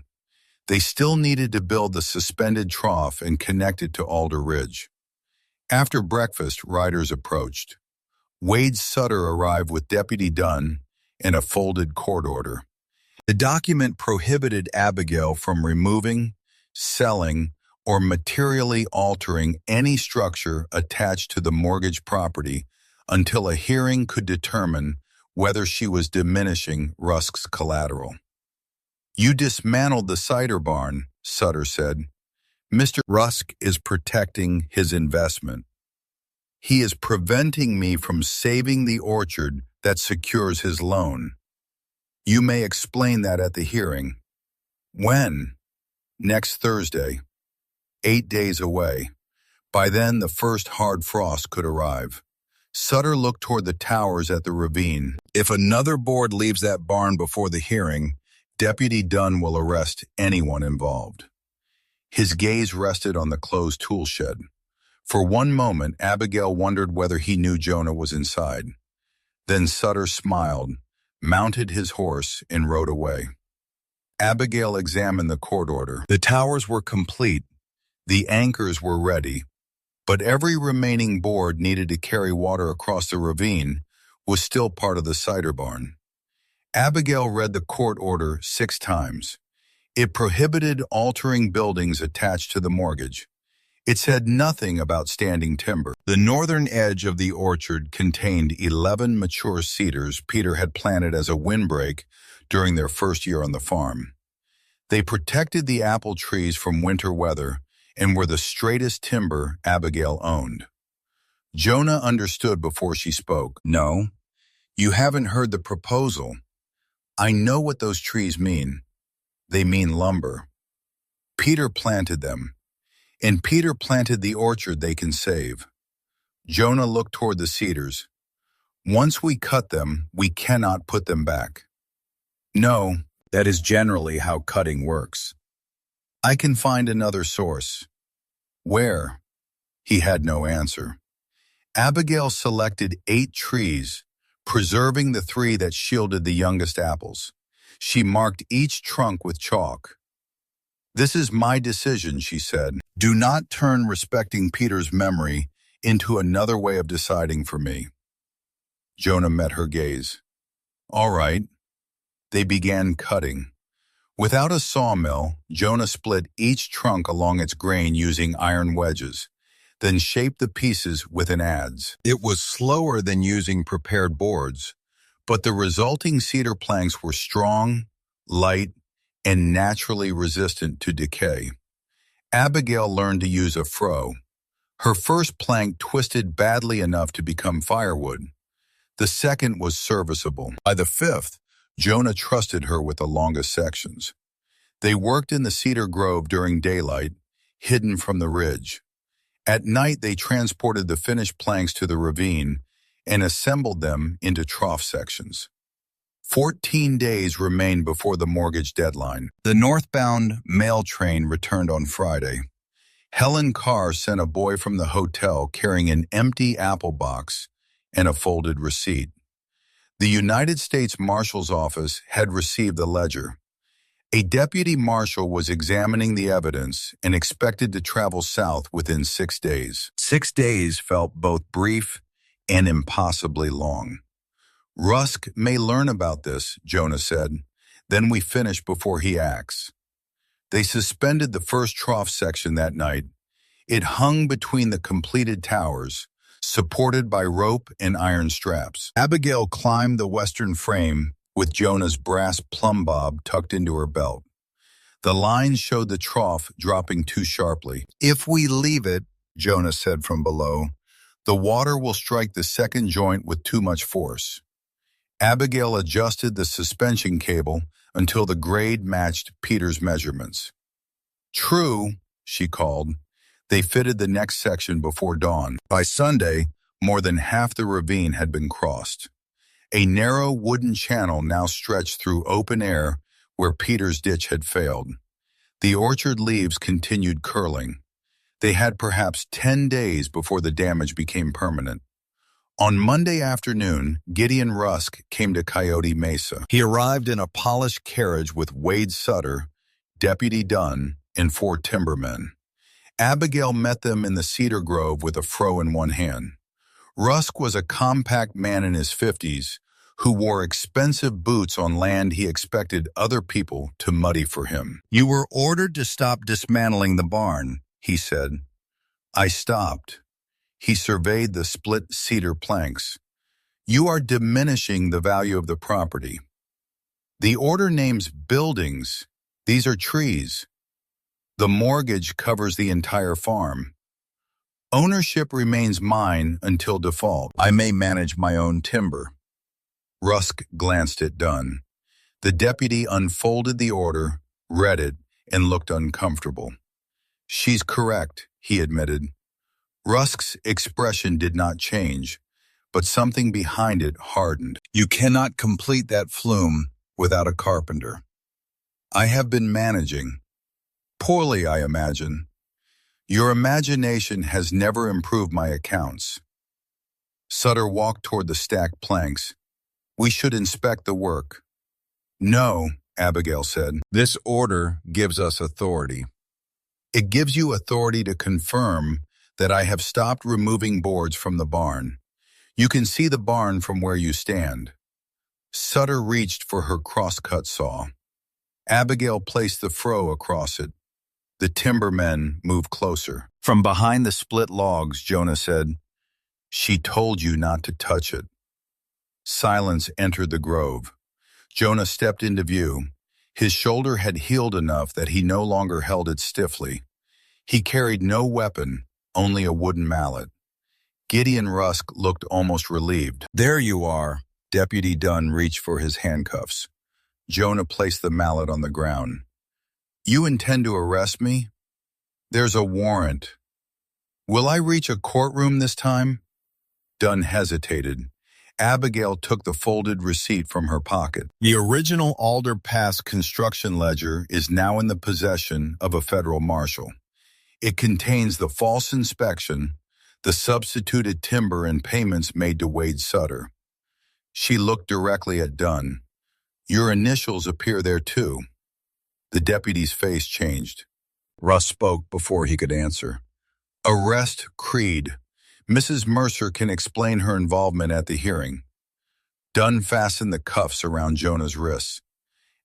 They still needed to build the suspended trough and connect it to Alder Ridge. After breakfast, riders approached. Wade Sutter arrived with Deputy Dunn, and a folded court order. The document prohibited Abigail from removing, selling, or materially altering any structure attached to the mortgage property until a hearing could determine whether she was diminishing Rusk's collateral. "You dismantled the cider barn," Sutter said. "Mr. Rusk is protecting his investment. He is preventing me from saving the orchard that secures his loan. You may explain that at the hearing." "When?" "Next Thursday. 8 days away. By then, the first hard frost could arrive." Sutter looked toward the towers at the ravine. "If another board leaves that barn before the hearing, Deputy Dunn will arrest anyone involved." His gaze rested on the closed tool shed. For one moment, Abigail wondered whether he knew Jonah was inside. Then Sutter smiled, mounted his horse, and rode away. Abigail examined the court order. The towers were complete. The anchors were ready. But every remaining board needed to carry water across the ravine was still part of the cider barn. Abigail read the court order 6 times. It prohibited altering buildings attached to the mortgage. It said nothing about standing timber. The northern edge of the orchard contained 11 mature cedars Peter had planted as a windbreak during their first year on the farm. They protected the apple trees from winter weather and were the straightest timber Abigail owned. Jonah understood before she spoke. "No, you haven't heard the proposal. I know what those trees mean. They mean lumber. Peter planted them. And Peter planted the orchard they can save." Jonah looked toward the cedars. "Once we cut them, we cannot put them back." "No, that is generally how cutting works. I can find another source." "Where?" He had no answer. Abigail selected 8 trees, preserving the 3 that shielded the youngest apples. She marked each trunk with chalk. "This is my decision," she said. "Do not turn respecting Peter's memory into another way of deciding for me." Jonah met her gaze. "All right." They began cutting. Without a sawmill, Jonah split each trunk along its grain using iron wedges, then shaped the pieces with an adze. It was slower than using prepared boards, but the resulting cedar planks were strong, light, and naturally resistant to decay. Abigail learned to use a froe. Her first plank twisted badly enough to become firewood. The second was serviceable. By the 5th, Jonah trusted her with the longest sections. They worked in the cedar grove during daylight, hidden from the ridge. At night, they transported the finished planks to the ravine and assembled them into trough sections. 14 days remained before the mortgage deadline. The northbound mail train returned on Friday. Helen Carr sent a boy from the hotel carrying an empty apple box and a folded receipt. The United States Marshal's Office had received the ledger. A deputy marshal was examining the evidence and expected to travel south within 6 days. 6 days felt both brief and impossibly long. "Rusk may learn about this," Jonah said. "Then we finish before he acts." They suspended the first trough section that night. It hung between the completed towers, supported by rope and iron straps. Abigail climbed the western frame with Jonah's brass plumb bob tucked into her belt. The lines showed the trough dropping too sharply. "If we leave it," Jonah said from below, "the water will strike the second joint with too much force." Abigail adjusted the suspension cable until the grade matched Peter's measurements. "True," she called. They fitted the next section before dawn. By Sunday, more than half the ravine had been crossed. A narrow wooden channel now stretched through open air where Peter's ditch had failed. The orchard leaves continued curling. They had perhaps 10 days before the damage became permanent. On Monday afternoon, Gideon Rusk came to Coyote Mesa. He arrived in a polished carriage with Wade Sutter, Deputy Dunn, and 4 timbermen. Abigail met them in the cedar grove with a froe in one hand. Rusk was a compact man in his 50s who wore expensive boots on land he expected other people to muddy for him. "You were ordered to stop dismantling the barn," he said. I stopped. He surveyed the split cedar planks. "You are diminishing the value of the property. The order names buildings. These are trees. The mortgage covers the entire farm. Ownership remains mine until default. I may manage my own timber." Rusk glanced at Dunn. The deputy unfolded the order, read it, and looked uncomfortable. "She's correct," he admitted. Rusk's expression did not change, but something behind it hardened. "You cannot complete that flume without a carpenter. I have been managing. Poorly, I imagine. Your imagination has never improved my accounts." Sutter walked toward the stacked planks. "We should inspect the work." "No," Abigail said. "This order gives us authority. It gives you authority to confirm that I have stopped removing boards from the barn. You can see the barn from where you stand." Sutter reached for her cross-cut saw. Abigail placed the froe across it. The timbermen moved closer. From behind the split logs, Jonah said, "She told you not to touch it." Silence entered the grove. Jonah stepped into view. His shoulder had healed enough that he no longer held it stiffly. He carried no weapon, only a wooden mallet. Gideon Rusk looked almost relieved. "There you are." Deputy Dunn reached for his handcuffs. Jonah placed the mallet on the ground. "You intend to arrest me? There's a warrant. Will I reach a courtroom this time?" Dunn hesitated. Abigail took the folded receipt from her pocket. "The original Alder Pass construction ledger is now in the possession of a federal marshal. It contains the false inspection, the substituted timber, and payments made to Wade Sutter." She looked directly at Dunn. "Your initials appear there too." The deputy's face changed. Russ spoke before he could answer. "Arrest Creed. Mrs. Mercer can explain her involvement at the hearing." Dunn fastened the cuffs around Jonah's wrists.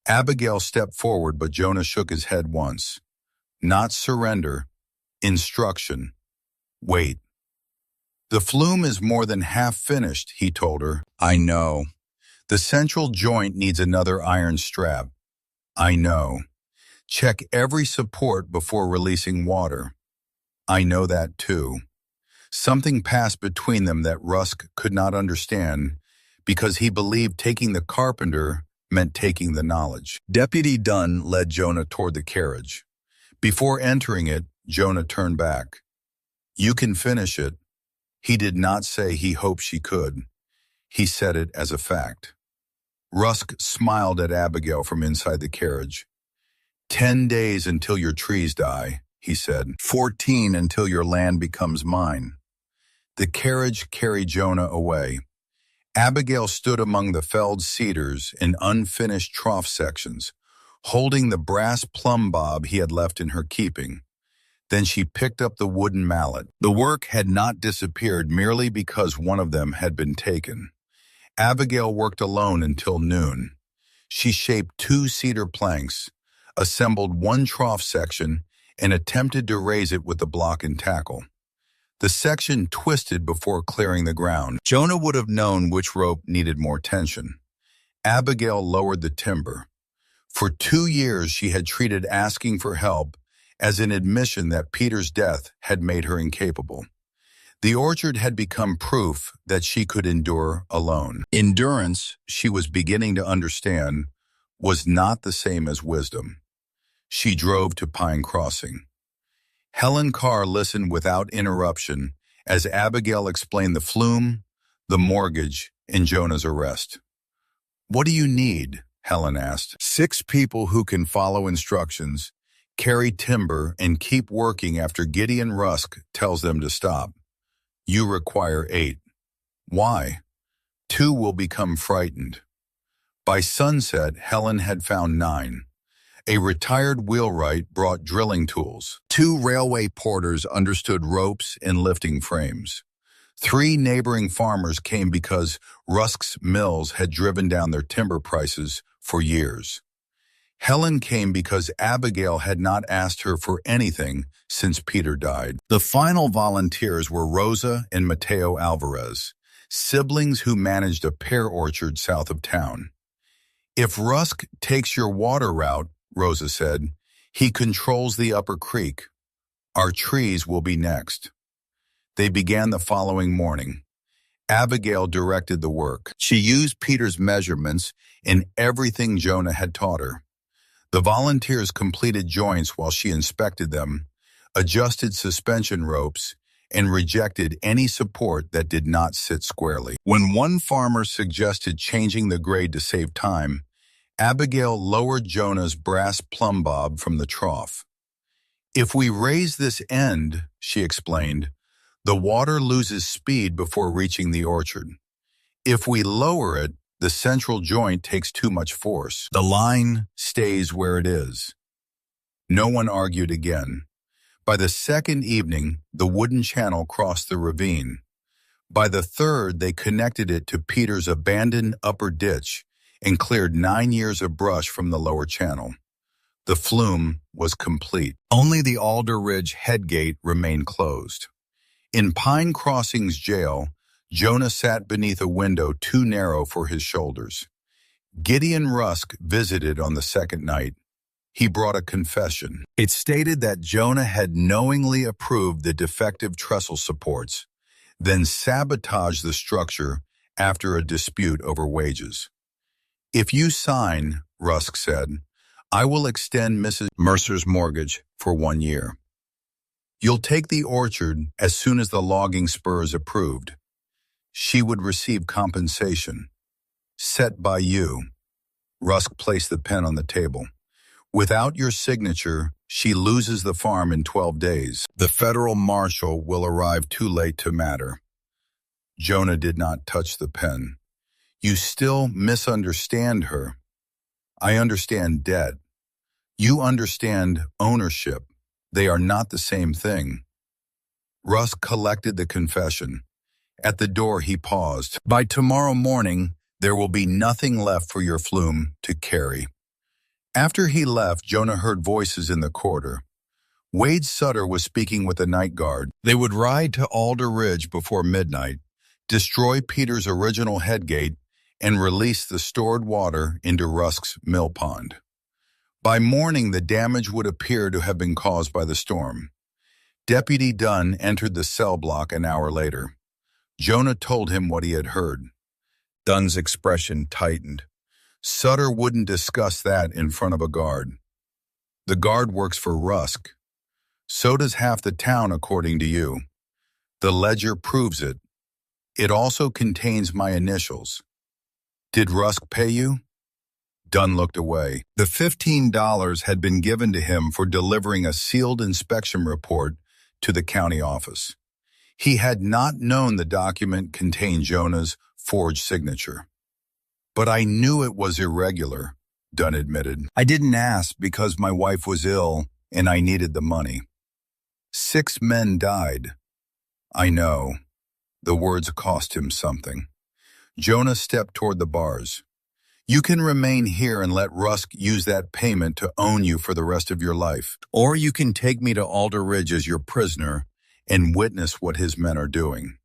Abigail stepped forward, but Jonah shook his head once. "Not surrender. Instruction. Wait." "The flume is more than half finished," he told her. "I know. The central joint needs another iron strap." "I know. Check every support before releasing water." "I know that too." Something passed between them that Rusk could not understand because he believed taking the carpenter meant taking the knowledge. Deputy Dunn led Jonah toward the carriage. Before entering it, Jonah turned back. "You can finish it." He did not say he hoped she could. He said it as a fact. Rusk smiled at Abigail from inside the carriage. 10 days until your trees die," he said. 14 until your land becomes mine." The carriage carried Jonah away. Abigail stood among the felled cedars in unfinished trough sections, holding the brass plumb bob he had left in her keeping. Then she picked up the wooden mallet. The work had not disappeared merely because one of them had been taken. Abigail worked alone until noon. She shaped 2 cedar planks, assembled 1 trough section, and attempted to raise it with the block and tackle. The section twisted before clearing the ground. Jonah would have known which rope needed more tension. Abigail lowered the timber. For 2 years she had treated asking for help as an admission that Peter's death had made her incapable. The orchard had become proof that she could endure alone. Endurance, she was beginning to understand, was not the same as wisdom. She drove to Pine Crossing. Helen Carr listened without interruption as Abigail explained the flume, the mortgage, and Jonah's arrest. "What do you need?" Helen asked. 6 people who can follow instructions, carry timber, and keep working after Gideon Rusk tells them to stop. You require 8. Why? 2 will become frightened. By sunset, Helen had found 9. A retired wheelwright brought drilling tools. 2 railway porters understood ropes and lifting frames. 3 neighboring farmers came because Rusk's mills had driven down their timber prices for years. Helen came because Abigail had not asked her for anything since Peter died. The final volunteers were Rosa and Mateo Alvarez, siblings who managed a pear orchard south of town. "If Rusk takes your water route," Rosa said, "he controls the upper creek. Our trees will be next." They began the following morning. Abigail directed the work. She used Peter's measurements in everything Jonah had taught her. The volunteers completed joints while she inspected them, adjusted suspension ropes, and rejected any support that did not sit squarely. When one farmer suggested changing the grade to save time, Abigail lowered Jonah's brass plumb bob from the trough. "If we raise this end," she explained, "the water loses speed before reaching the orchard. If we lower it, the central joint takes too much force. The line stays where it is." No one argued again. By the second evening, the wooden channel crossed the ravine. By the third, they connected it to Peter's abandoned upper ditch and cleared 9 years of brush from the lower channel. The flume was complete. Only the Alder Ridge headgate remained closed. In Pine Crossings jail, Jonah sat beneath a window too narrow for his shoulders. Gideon Rusk visited on the second night. He brought a confession. It stated that Jonah had knowingly approved the defective trestle supports, then sabotaged the structure after a dispute over wages. "If you sign," Rusk said, "I will extend Mrs. Mercer's mortgage for 1 year. You'll take the orchard as soon as the logging spur is approved. She would receive compensation. Set by you." Rusk placed the pen on the table. "Without your signature, she loses the farm in 12 days. The federal marshal will arrive too late to matter." Jonah did not touch the pen. "You still misunderstand her. I understand debt. You understand ownership. They are not the same thing." Rusk collected the confession. At the door, he paused. "By tomorrow morning, there will be nothing left for your flume to carry." After he left, Jonah heard voices in the corridor. Wade Sutter was speaking with the night guard. They would ride to Alder Ridge before midnight, destroy Peter's original headgate, and release the stored water into Rusk's mill pond. By morning, the damage would appear to have been caused by the storm. Deputy Dunn entered the cell block an hour later. Jonah told him what he had heard. Dunn's expression tightened. Sutter wouldn't discuss that in front of a guard. The guard works for Rusk. So does half the town, according to you. The ledger proves it. It also contains my initials. Did Rusk pay you? Dunn looked away. The $15 had been given to him for delivering a sealed inspection report to the county office. He had not known the document contained Jonah's forged signature. "But I knew it was irregular," Dunn admitted. "I didn't ask because my wife was ill and I needed the money. 6 men died." "I know." The words cost him something. Jonah stepped toward the bars. "You can remain here and let Rusk use that payment to own you for the rest of your life. Or you can take me to Alder Ridge as your prisoner and witness what his men are doing.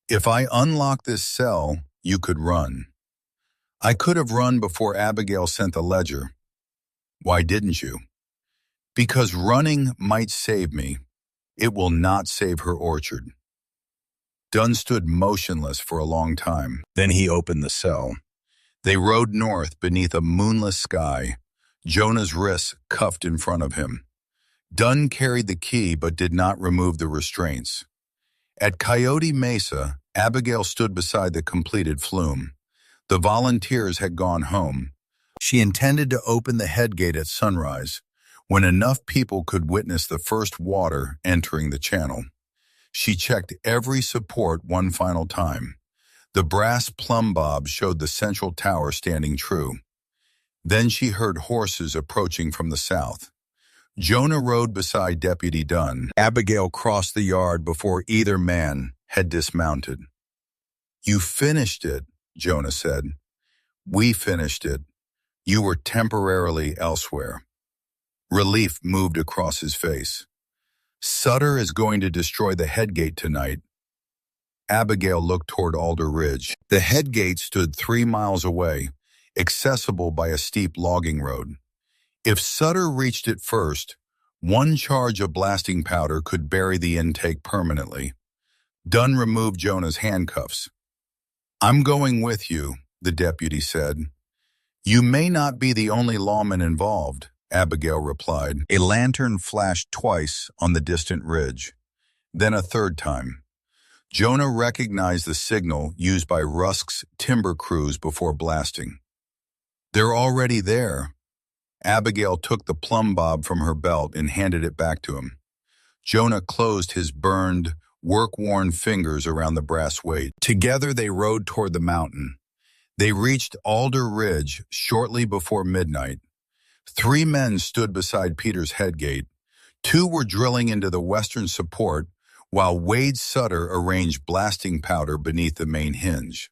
If I unlock this cell, you could run. I could have run before Abigail sent the ledger. Why didn't you? Because running might save me. It will not save her orchard." Dunn stood motionless for a long time. Then he opened the cell. They rode north beneath a moonless sky, Jonah's wrists cuffed in front of him. Dunn carried the key but did not remove the restraints. At Coyote Mesa, Abigail stood beside the completed flume. The volunteers had gone home. She intended to open the headgate at sunrise, when enough people could witness the first water entering the channel. She checked every support one final time. The brass plumb bob showed the central tower standing true. Then she heard horses approaching from the south. Jonah rode beside Deputy Dunn. Abigail crossed the yard before either man had dismounted. "You finished it," Jonah said. "We finished it. You were temporarily elsewhere." Relief moved across his face. "Sutter is going to destroy the headgate tonight." Abigail looked toward Alder Ridge. The headgate stood 3 miles away, accessible by a steep logging road. If Sutter reached it first, one charge of blasting powder could bury the intake permanently. Dunn removed Jonah's handcuffs. "I'm going with you," the deputy said. "You may not be the only lawman involved," Abigail replied. A lantern flashed twice on the distant ridge, then a third time. Jonah recognized the signal used by Rusk's timber crews before blasting. "They're already there." Abigail took the plumb bob from her belt and handed it back to him. Jonah closed his burned, work-worn fingers around the brass weight. Together they rode toward the mountain. They reached Alder Ridge shortly before midnight. 3 men stood beside Peter's headgate. 2 were drilling into the western support, while Wade Sutter arranged blasting powder beneath the main hinge.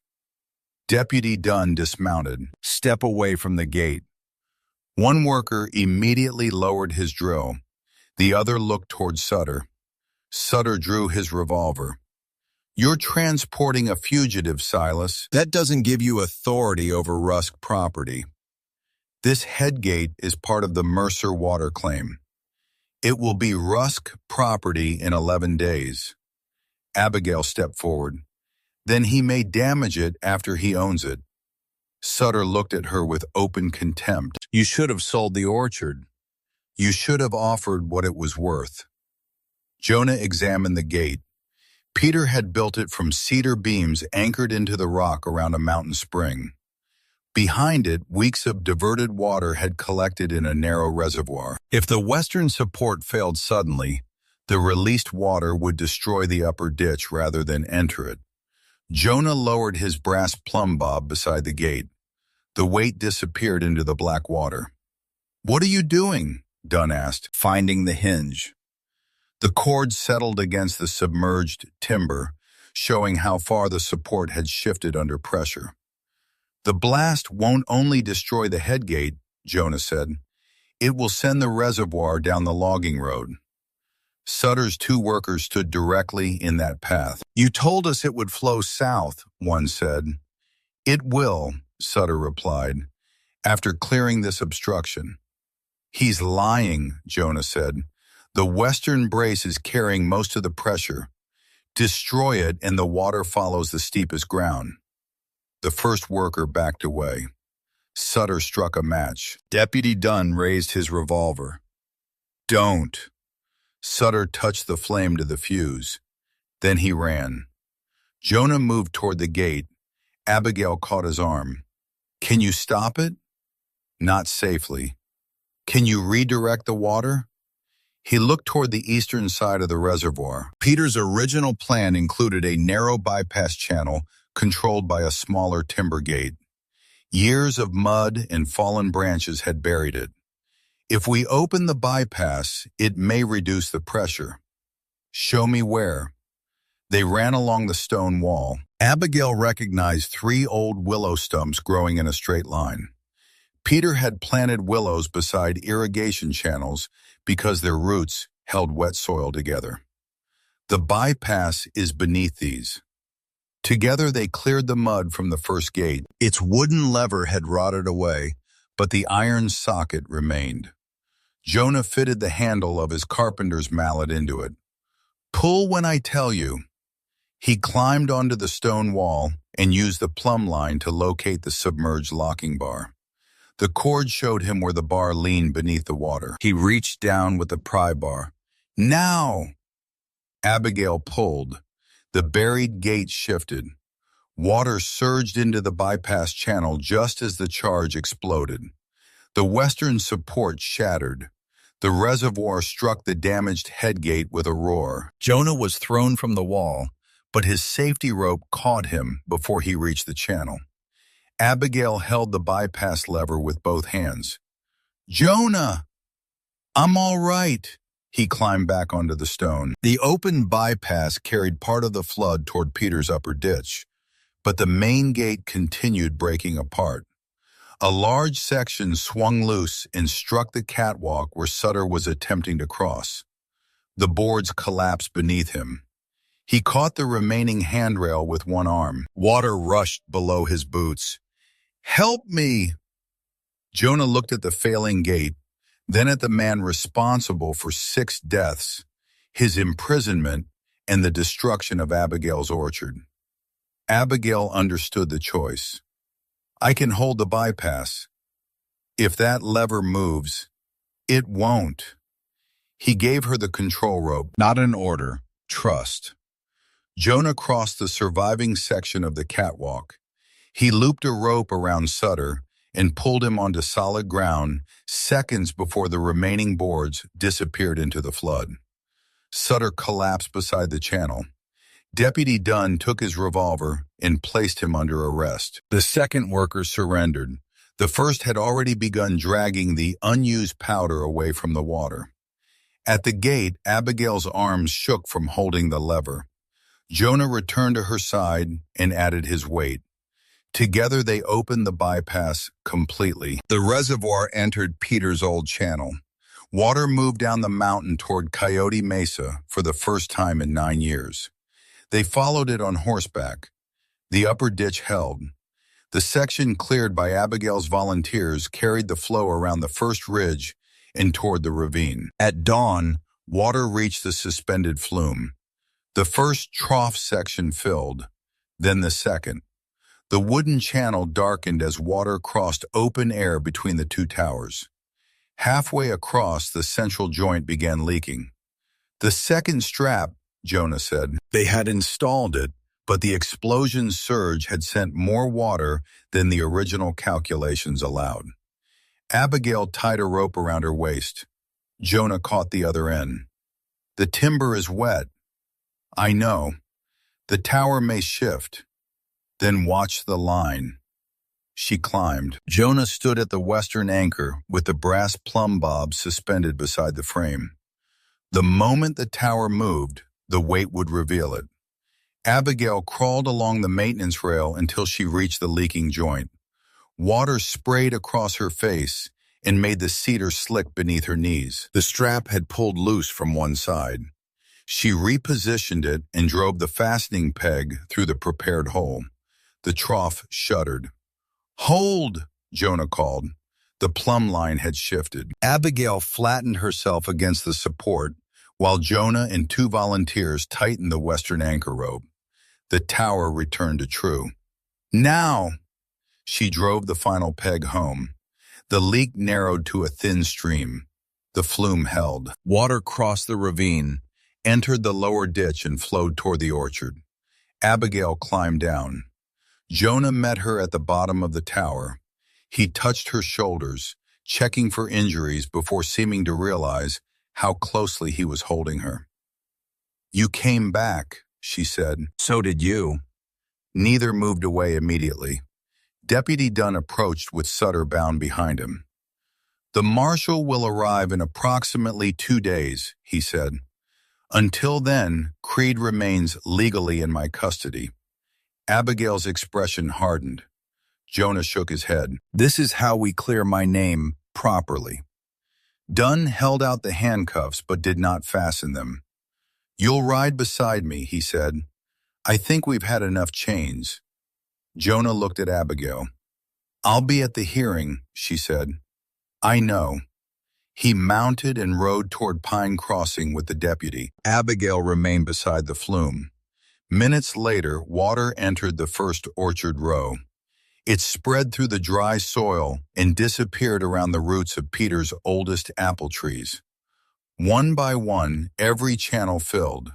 Deputy Dunn dismounted, step away from the gate. One worker immediately lowered his drill. The other looked toward Sutter. Sutter drew his revolver. "You're transporting a fugitive, Silas. That doesn't give you authority over Rusk property. This headgate is part of the Mercer water claim. It will be Rusk property in 11 days. Abigail stepped forward. "Then he may damage it after he owns it." Sutter looked at her with open contempt. "You should have sold the orchard. You should have offered what it was worth." Jonah examined the gate. Peter had built it from cedar beams anchored into the rock around a mountain spring. Behind it, weeks of diverted water had collected in a narrow reservoir. If the western support failed suddenly, the released water would destroy the upper ditch rather than enter it. Jonah lowered his brass plumb bob beside the gate. The weight disappeared into the black water. "What are you doing?" Dunn asked, finding the hinge. The cord settled against the submerged timber, showing how far the support had shifted under pressure. "The blast won't only destroy the headgate," Jonah said. "It will send the reservoir down the logging road." Sutter's 2 workers stood directly in that path. "You told us it would flow south," one said. "It will," Sutter replied, "after clearing this obstruction." "He's lying," Jonah said. "The western brace is carrying most of the pressure. Destroy it and the water follows the steepest ground." The first worker backed away. Sutter struck a match. Deputy Dunn raised his revolver. "Don't." Sutter touched the flame to the fuse. Then he ran. Jonah moved toward the gate. Abigail caught his arm. "Can you stop it?" "Not safely." "Can you redirect the water?" He looked toward the eastern side of the reservoir. Peter's original plan included a narrow bypass channel controlled by a smaller timber gate. Years of mud and fallen branches had buried it. "If we open the bypass, it may reduce the pressure." "Show me where." They ran along the stone wall. Abigail recognized 3 old willow stumps growing in a straight line. Peter had planted willows beside irrigation channels because their roots held wet soil together. "The bypass is beneath these." Together they cleared the mud from the first gate. Its wooden lever had rotted away, but the iron socket remained. Jonah fitted the handle of his carpenter's mallet into it. "Pull when I tell you." He climbed onto the stone wall and used the plumb line to locate the submerged locking bar. The cord showed him where the bar leaned beneath the water. He reached down with the pry bar. "Now!" Abigail pulled. The buried gate shifted. Water surged into the bypass channel just as the charge exploded. The western support shattered. The reservoir struck the damaged headgate with a roar. Jonah was thrown from the wall, but his safety rope caught him before he reached the channel. Abigail held the bypass lever with both hands. "Jonah! I'm all right." He climbed back onto the stone. The open bypass carried part of the flood toward Peter's upper ditch, but the main gate continued breaking apart. A large section swung loose and struck the catwalk where Sutter was attempting to cross. The boards collapsed beneath him. He caught the remaining handrail with one arm. Water rushed below his boots. "Help me!" Jonah looked at the failing gate, then at the man responsible for 6 deaths, his imprisonment, and the destruction of Abigail's orchard. Abigail understood the choice. "I can hold the bypass. If that lever moves, it won't." He gave her the control rope, not an order, trust. Jonah crossed the surviving section of the catwalk. He looped a rope around Sutter and pulled him onto solid ground seconds before the remaining boards disappeared into the flood. Sutter collapsed beside the channel. Deputy Dunn took his revolver and placed him under arrest. The second worker surrendered. The first had already begun dragging the unused powder away from the water. At the gate, Abigail's arms shook from holding the lever. Jonah returned to her side and added his weight. Together they opened the bypass completely. The reservoir entered Peter's old channel. Water moved down the mountain toward Coyote Mesa for the first time in 9 years. They followed it on horseback. The upper ditch held. The section cleared by Abigail's volunteers carried the flow around the first ridge and toward the ravine. At dawn, water reached the suspended flume. The first trough section filled, then the second. The wooden channel darkened as water crossed open air between the two towers. Halfway across, the central joint began leaking. "The second strap," Jonah said. They had installed it, but the explosion surge had sent more water than the original calculations allowed. Abigail tied a rope around her waist. Jonah caught the other end. "The timber is wet." "I know. The tower may shift." "Then watch the line." She climbed. Jonah stood at the western anchor with the brass plumb bob suspended beside the frame. The moment the tower moved, the weight would reveal it. Abigail crawled along the maintenance rail until she reached the leaking joint. Water sprayed across her face and made the cedar slick beneath her knees. The strap had pulled loose from one side. She repositioned it and drove the fastening peg through the prepared hole. The trough shuddered. "Hold!" Jonah called. The plumb line had shifted. Abigail flattened herself against the support, while Jonah and 2 volunteers tightened the western anchor rope. The tower returned to true. "Now!" She drove the final peg home. The leak narrowed to a thin stream. The flume held. Water crossed the ravine, entered the lower ditch, and flowed toward the orchard. Abigail climbed down. Jonah met her at the bottom of the tower. He touched her shoulders, checking for injuries before seeming to realize how closely he was holding her. "You came back," she said. "So did you." Neither moved away immediately. Deputy Dunn approached with Sutter bound behind him. "The marshal will arrive in approximately 2 days," he said. "Until then, Creed remains legally in my custody." Abigail's expression hardened. Jonah shook his head. "This is how we clear my name properly." Dunn held out the handcuffs but did not fasten them. "You'll ride beside me," he said. "I think we've had enough chains." Jonah looked at Abigail. "I'll be at the hearing," she said. "I know." He mounted and rode toward Pine Crossing with the deputy. Abigail remained beside the flume. Minutes later, water entered the first orchard row. It spread through the dry soil and disappeared around the roots of Peter's oldest apple trees. One by one, every channel filled.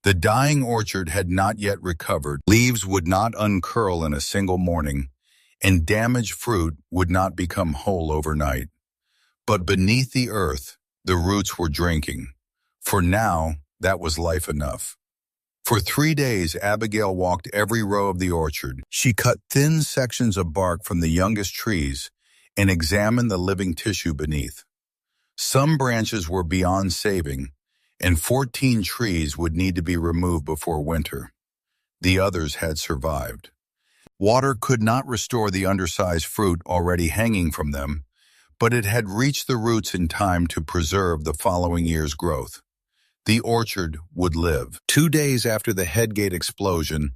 The dying orchard had not yet recovered. Leaves would not uncurl in a single morning, and damaged fruit would not become whole overnight. But beneath the earth, the roots were drinking. For now, that was life enough. For 3 days, Abigail walked every row of the orchard. She cut thin sections of bark from the youngest trees and examined the living tissue beneath. Some branches were beyond saving, and 14 trees would need to be removed before winter. The others had survived. Water could not restore the undersized fruit already hanging from them, but it had reached the roots in time to preserve the following year's growth. The orchard would live. 2 days after the Headgate explosion,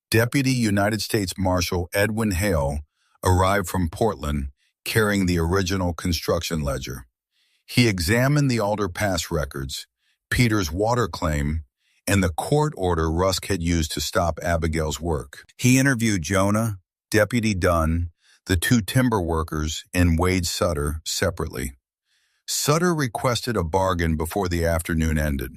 Deputy United States Marshal Edwin Hale arrived from Portland carrying the original construction ledger. He examined the Alder Pass records, Peter's water claim, and the court order Rusk had used to stop Abigail's work. He interviewed Jonah, Deputy Dunn, the 2 timber workers, and Wade Sutter separately. Sutter requested a bargain before the afternoon ended.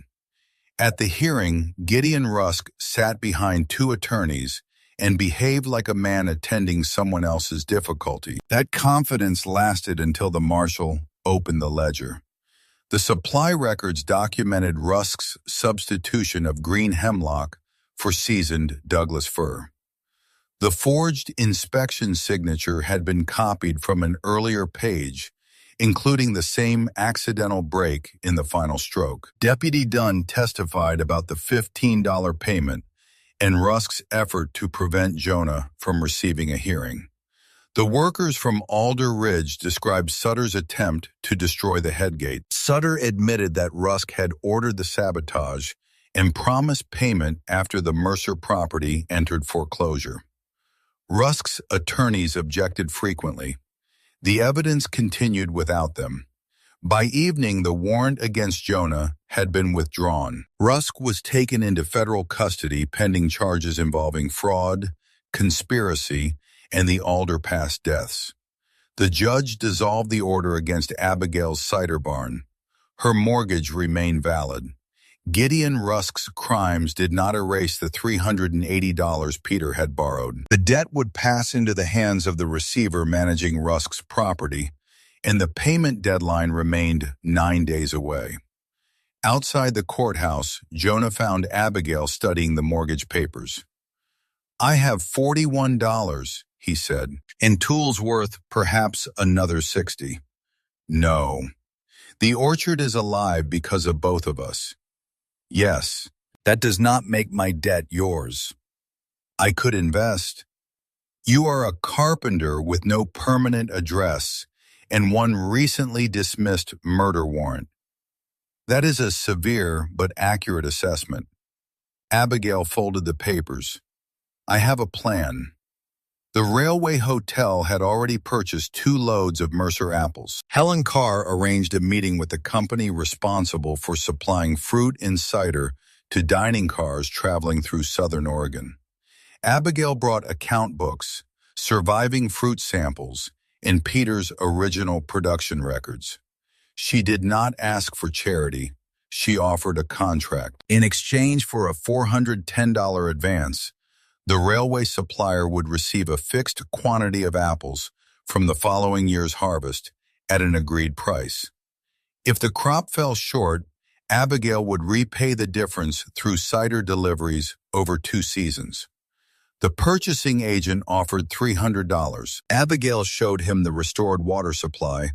At the hearing, Gideon Rusk sat behind 2 attorneys and behaved like a man attending someone else's difficulty. That confidence lasted until the marshal opened the ledger. The supply records documented Rusk's substitution of green hemlock for seasoned Douglas fir. The forged inspection signature had been copied from an earlier page, including the same accidental break in the final stroke. Deputy Dunn testified about the $15 payment and Rusk's effort to prevent Jonah from receiving a hearing. The workers from Alder Ridge described Sutter's attempt to destroy the Headgate. Sutter admitted that Rusk had ordered the sabotage and promised payment after the Mercer property entered foreclosure. Rusk's attorneys objected frequently. The evidence continued without them. By evening, the warrant against Jonah had been withdrawn. Rusk was taken into federal custody pending charges involving fraud, conspiracy, and the Alder Pass deaths. The judge dissolved the order against Abigail's cider barn. Her mortgage remained valid. Gideon Rusk's crimes did not erase the $380 Peter had borrowed. The debt would pass into the hands of the receiver managing Rusk's property, and the payment deadline remained 9 days away. Outside the courthouse, Jonah found Abigail studying the mortgage papers. "I have $41, he said, and tools worth perhaps another 60. "No. The orchard is alive because of both of us." "Yes, that does not make my debt yours. I could invest." "You are a carpenter with no permanent address and one recently dismissed murder warrant. That is a severe but accurate assessment." Abigail folded the papers. "I have a plan." The Railway Hotel had already purchased 2 loads of Mercer apples. Helen Carr arranged a meeting with the company responsible for supplying fruit and cider to dining cars traveling through southern Oregon. Abigail brought account books, surviving fruit samples, and Peter's original production records. She did not ask for charity. She offered a contract. In exchange for a $410 advance, the railway supplier would receive a fixed quantity of apples from the following year's harvest at an agreed price. If the crop fell short, Abigail would repay the difference through cider deliveries over 2 seasons. The purchasing agent offered $300. Abigail showed him the restored water supply,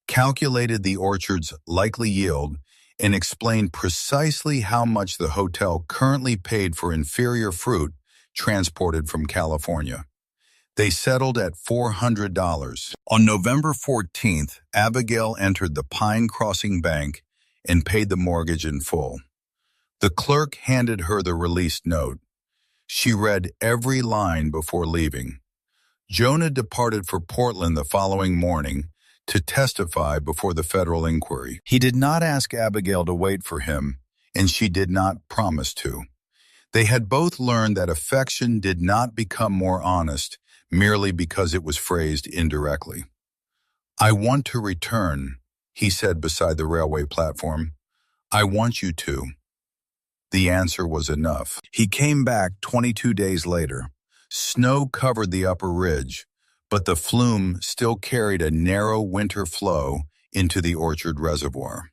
calculated the orchard's likely yield, and explained precisely how much the hotel currently paid for inferior fruit transported from California. They settled at $400. On November 14th, Abigail entered the Pine Crossing Bank and paid the mortgage in full. The clerk handed her the released note. She read every line before leaving. Jonah departed for Portland the following morning to testify before the federal inquiry. He did not ask Abigail to wait for him, and she did not promise to. They had both learned that affection did not become more honest merely because it was phrased indirectly. "I want to return," he said beside the railway platform. "I want you to." The answer was enough. He came back 22 days later. Snow covered the upper ridge, but the Flume still carried a narrow winter flow into the orchard reservoir.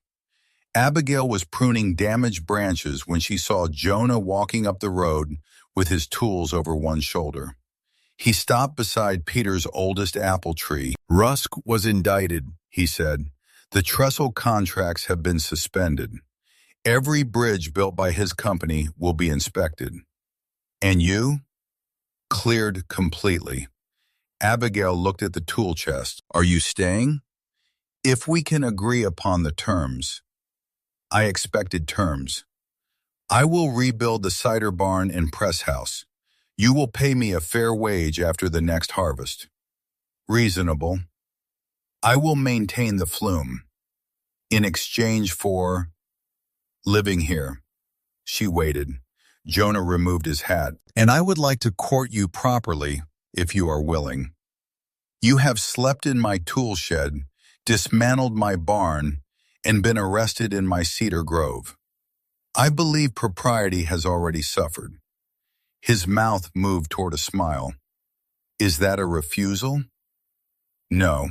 Abigail was pruning damaged branches when she saw Jonah walking up the road with his tools over one shoulder. He stopped beside Peter's oldest apple tree. "Rusk was indicted," he said. The trestle contracts have been suspended. Every bridge built by his company will be inspected. And you? Cleared completely. Abigail looked at the tool chest. Are you staying? If we can agree upon the terms. I expected terms. I will rebuild the cider barn and press house. You will pay me a fair wage after the next harvest. Reasonable. I will maintain the Flume. In exchange for living here. She waited. Jonah removed his hat. And I would like to court you properly, if you are willing. You have slept in my tool shed, dismantled my barn, and been arrested in my cedar grove. I believe propriety has already suffered. His mouth moved toward a smile. Is that a refusal? No.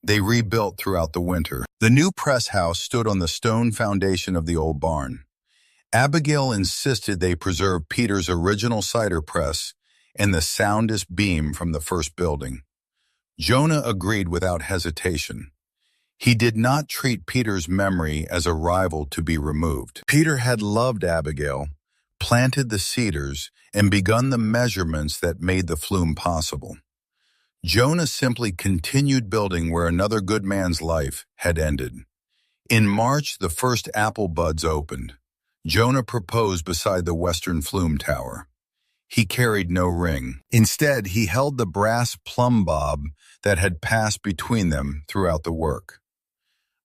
They rebuilt throughout the winter. The new press house stood on the stone foundation of the old barn. Abigail insisted they preserve Peter's original cider press and the soundest beam from the first building. Jonah agreed without hesitation. He did not treat Peter's memory as a rival to be removed. Peter had loved Abigail, planted the cedars, and begun the measurements that made the Flume possible. Jonah simply continued building where another good man's life had ended. In March, the first apple buds opened. Jonah proposed beside the western Flume tower. He carried no ring. Instead, he held the brass plumb bob that had passed between them throughout the work.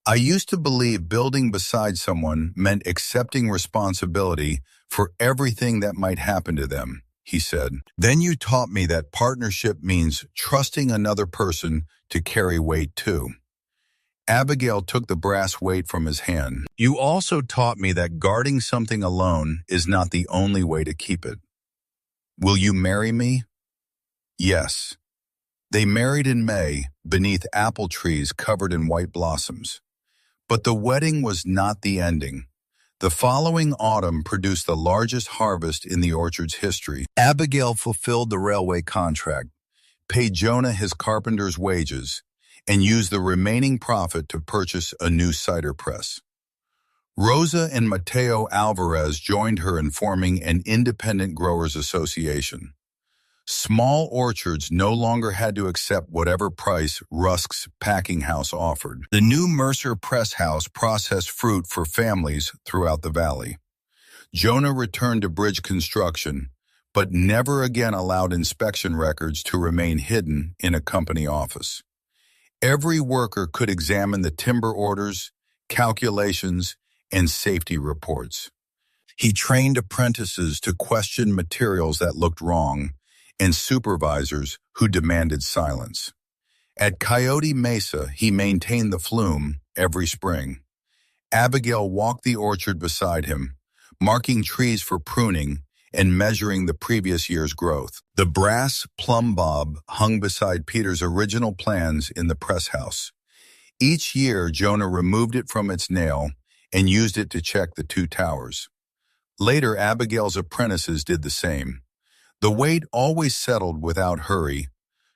I used to believe building beside someone meant accepting responsibility for everything that might happen to them, he said. Then you taught me that partnership means trusting another person to carry weight too. Abigail took the brass weight from his hand. You also taught me that guarding something alone is not the only way to keep it. Will you marry me? Yes. They married in May beneath apple trees covered in white blossoms. But the wedding was not the ending. The following autumn produced the largest harvest in the orchard's history. Abigail fulfilled the railway contract, paid Jonah his carpenter's wages, and used the remaining profit to purchase a new cider press. Rosa and Mateo Alvarez joined her in forming an independent growers association. Small orchards no longer had to accept whatever price Rusk's packing house offered. The new Mercer press house processed fruit for families throughout the valley. Jonah returned to bridge construction, but never again allowed inspection records to remain hidden in a company office. Every worker could examine the timber orders, calculations, and safety reports. He trained apprentices to question materials that looked wrong, and supervisors who demanded silence. At Coyote Mesa, he maintained the Flume every spring. Abigail walked the orchard beside him, marking trees for pruning and measuring the previous year's growth. The brass plumb bob hung beside Peter's original plans in the press house. Each year, Jonah removed it from its nail and used it to check the two towers. Later, Abigail's apprentices did the same. The weight always settled without hurry,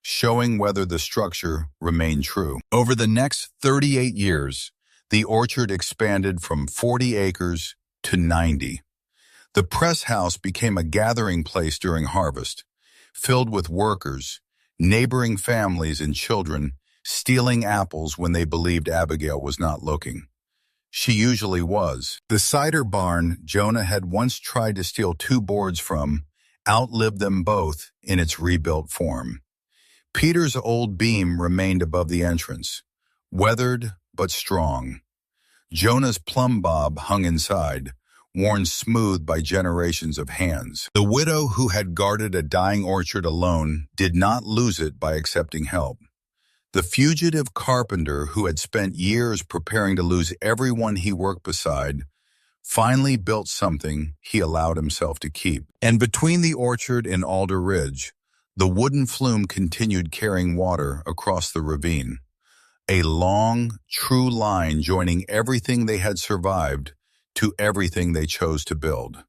showing whether the structure remained true. Over the next 38 years, the orchard expanded from 40 acres to 90. The press house became a gathering place during harvest, filled with workers, neighboring families, and children stealing apples when they believed Abigail was not looking. She usually was. The cider barn Jonah had once tried to steal 2 boards from outlived them both in its rebuilt form. Peter's old beam remained above the entrance, weathered but strong. Jonah's plumb bob hung inside, worn smooth by generations of hands. The widow who had guarded a dying orchard alone did not lose it by accepting help. The fugitive carpenter who had spent years preparing to lose everyone he worked beside finally built something he allowed himself to keep. And between the orchard and Alder Ridge, the wooden Flume continued carrying water across the ravine, a long, true line joining everything they had survived to everything they chose to build.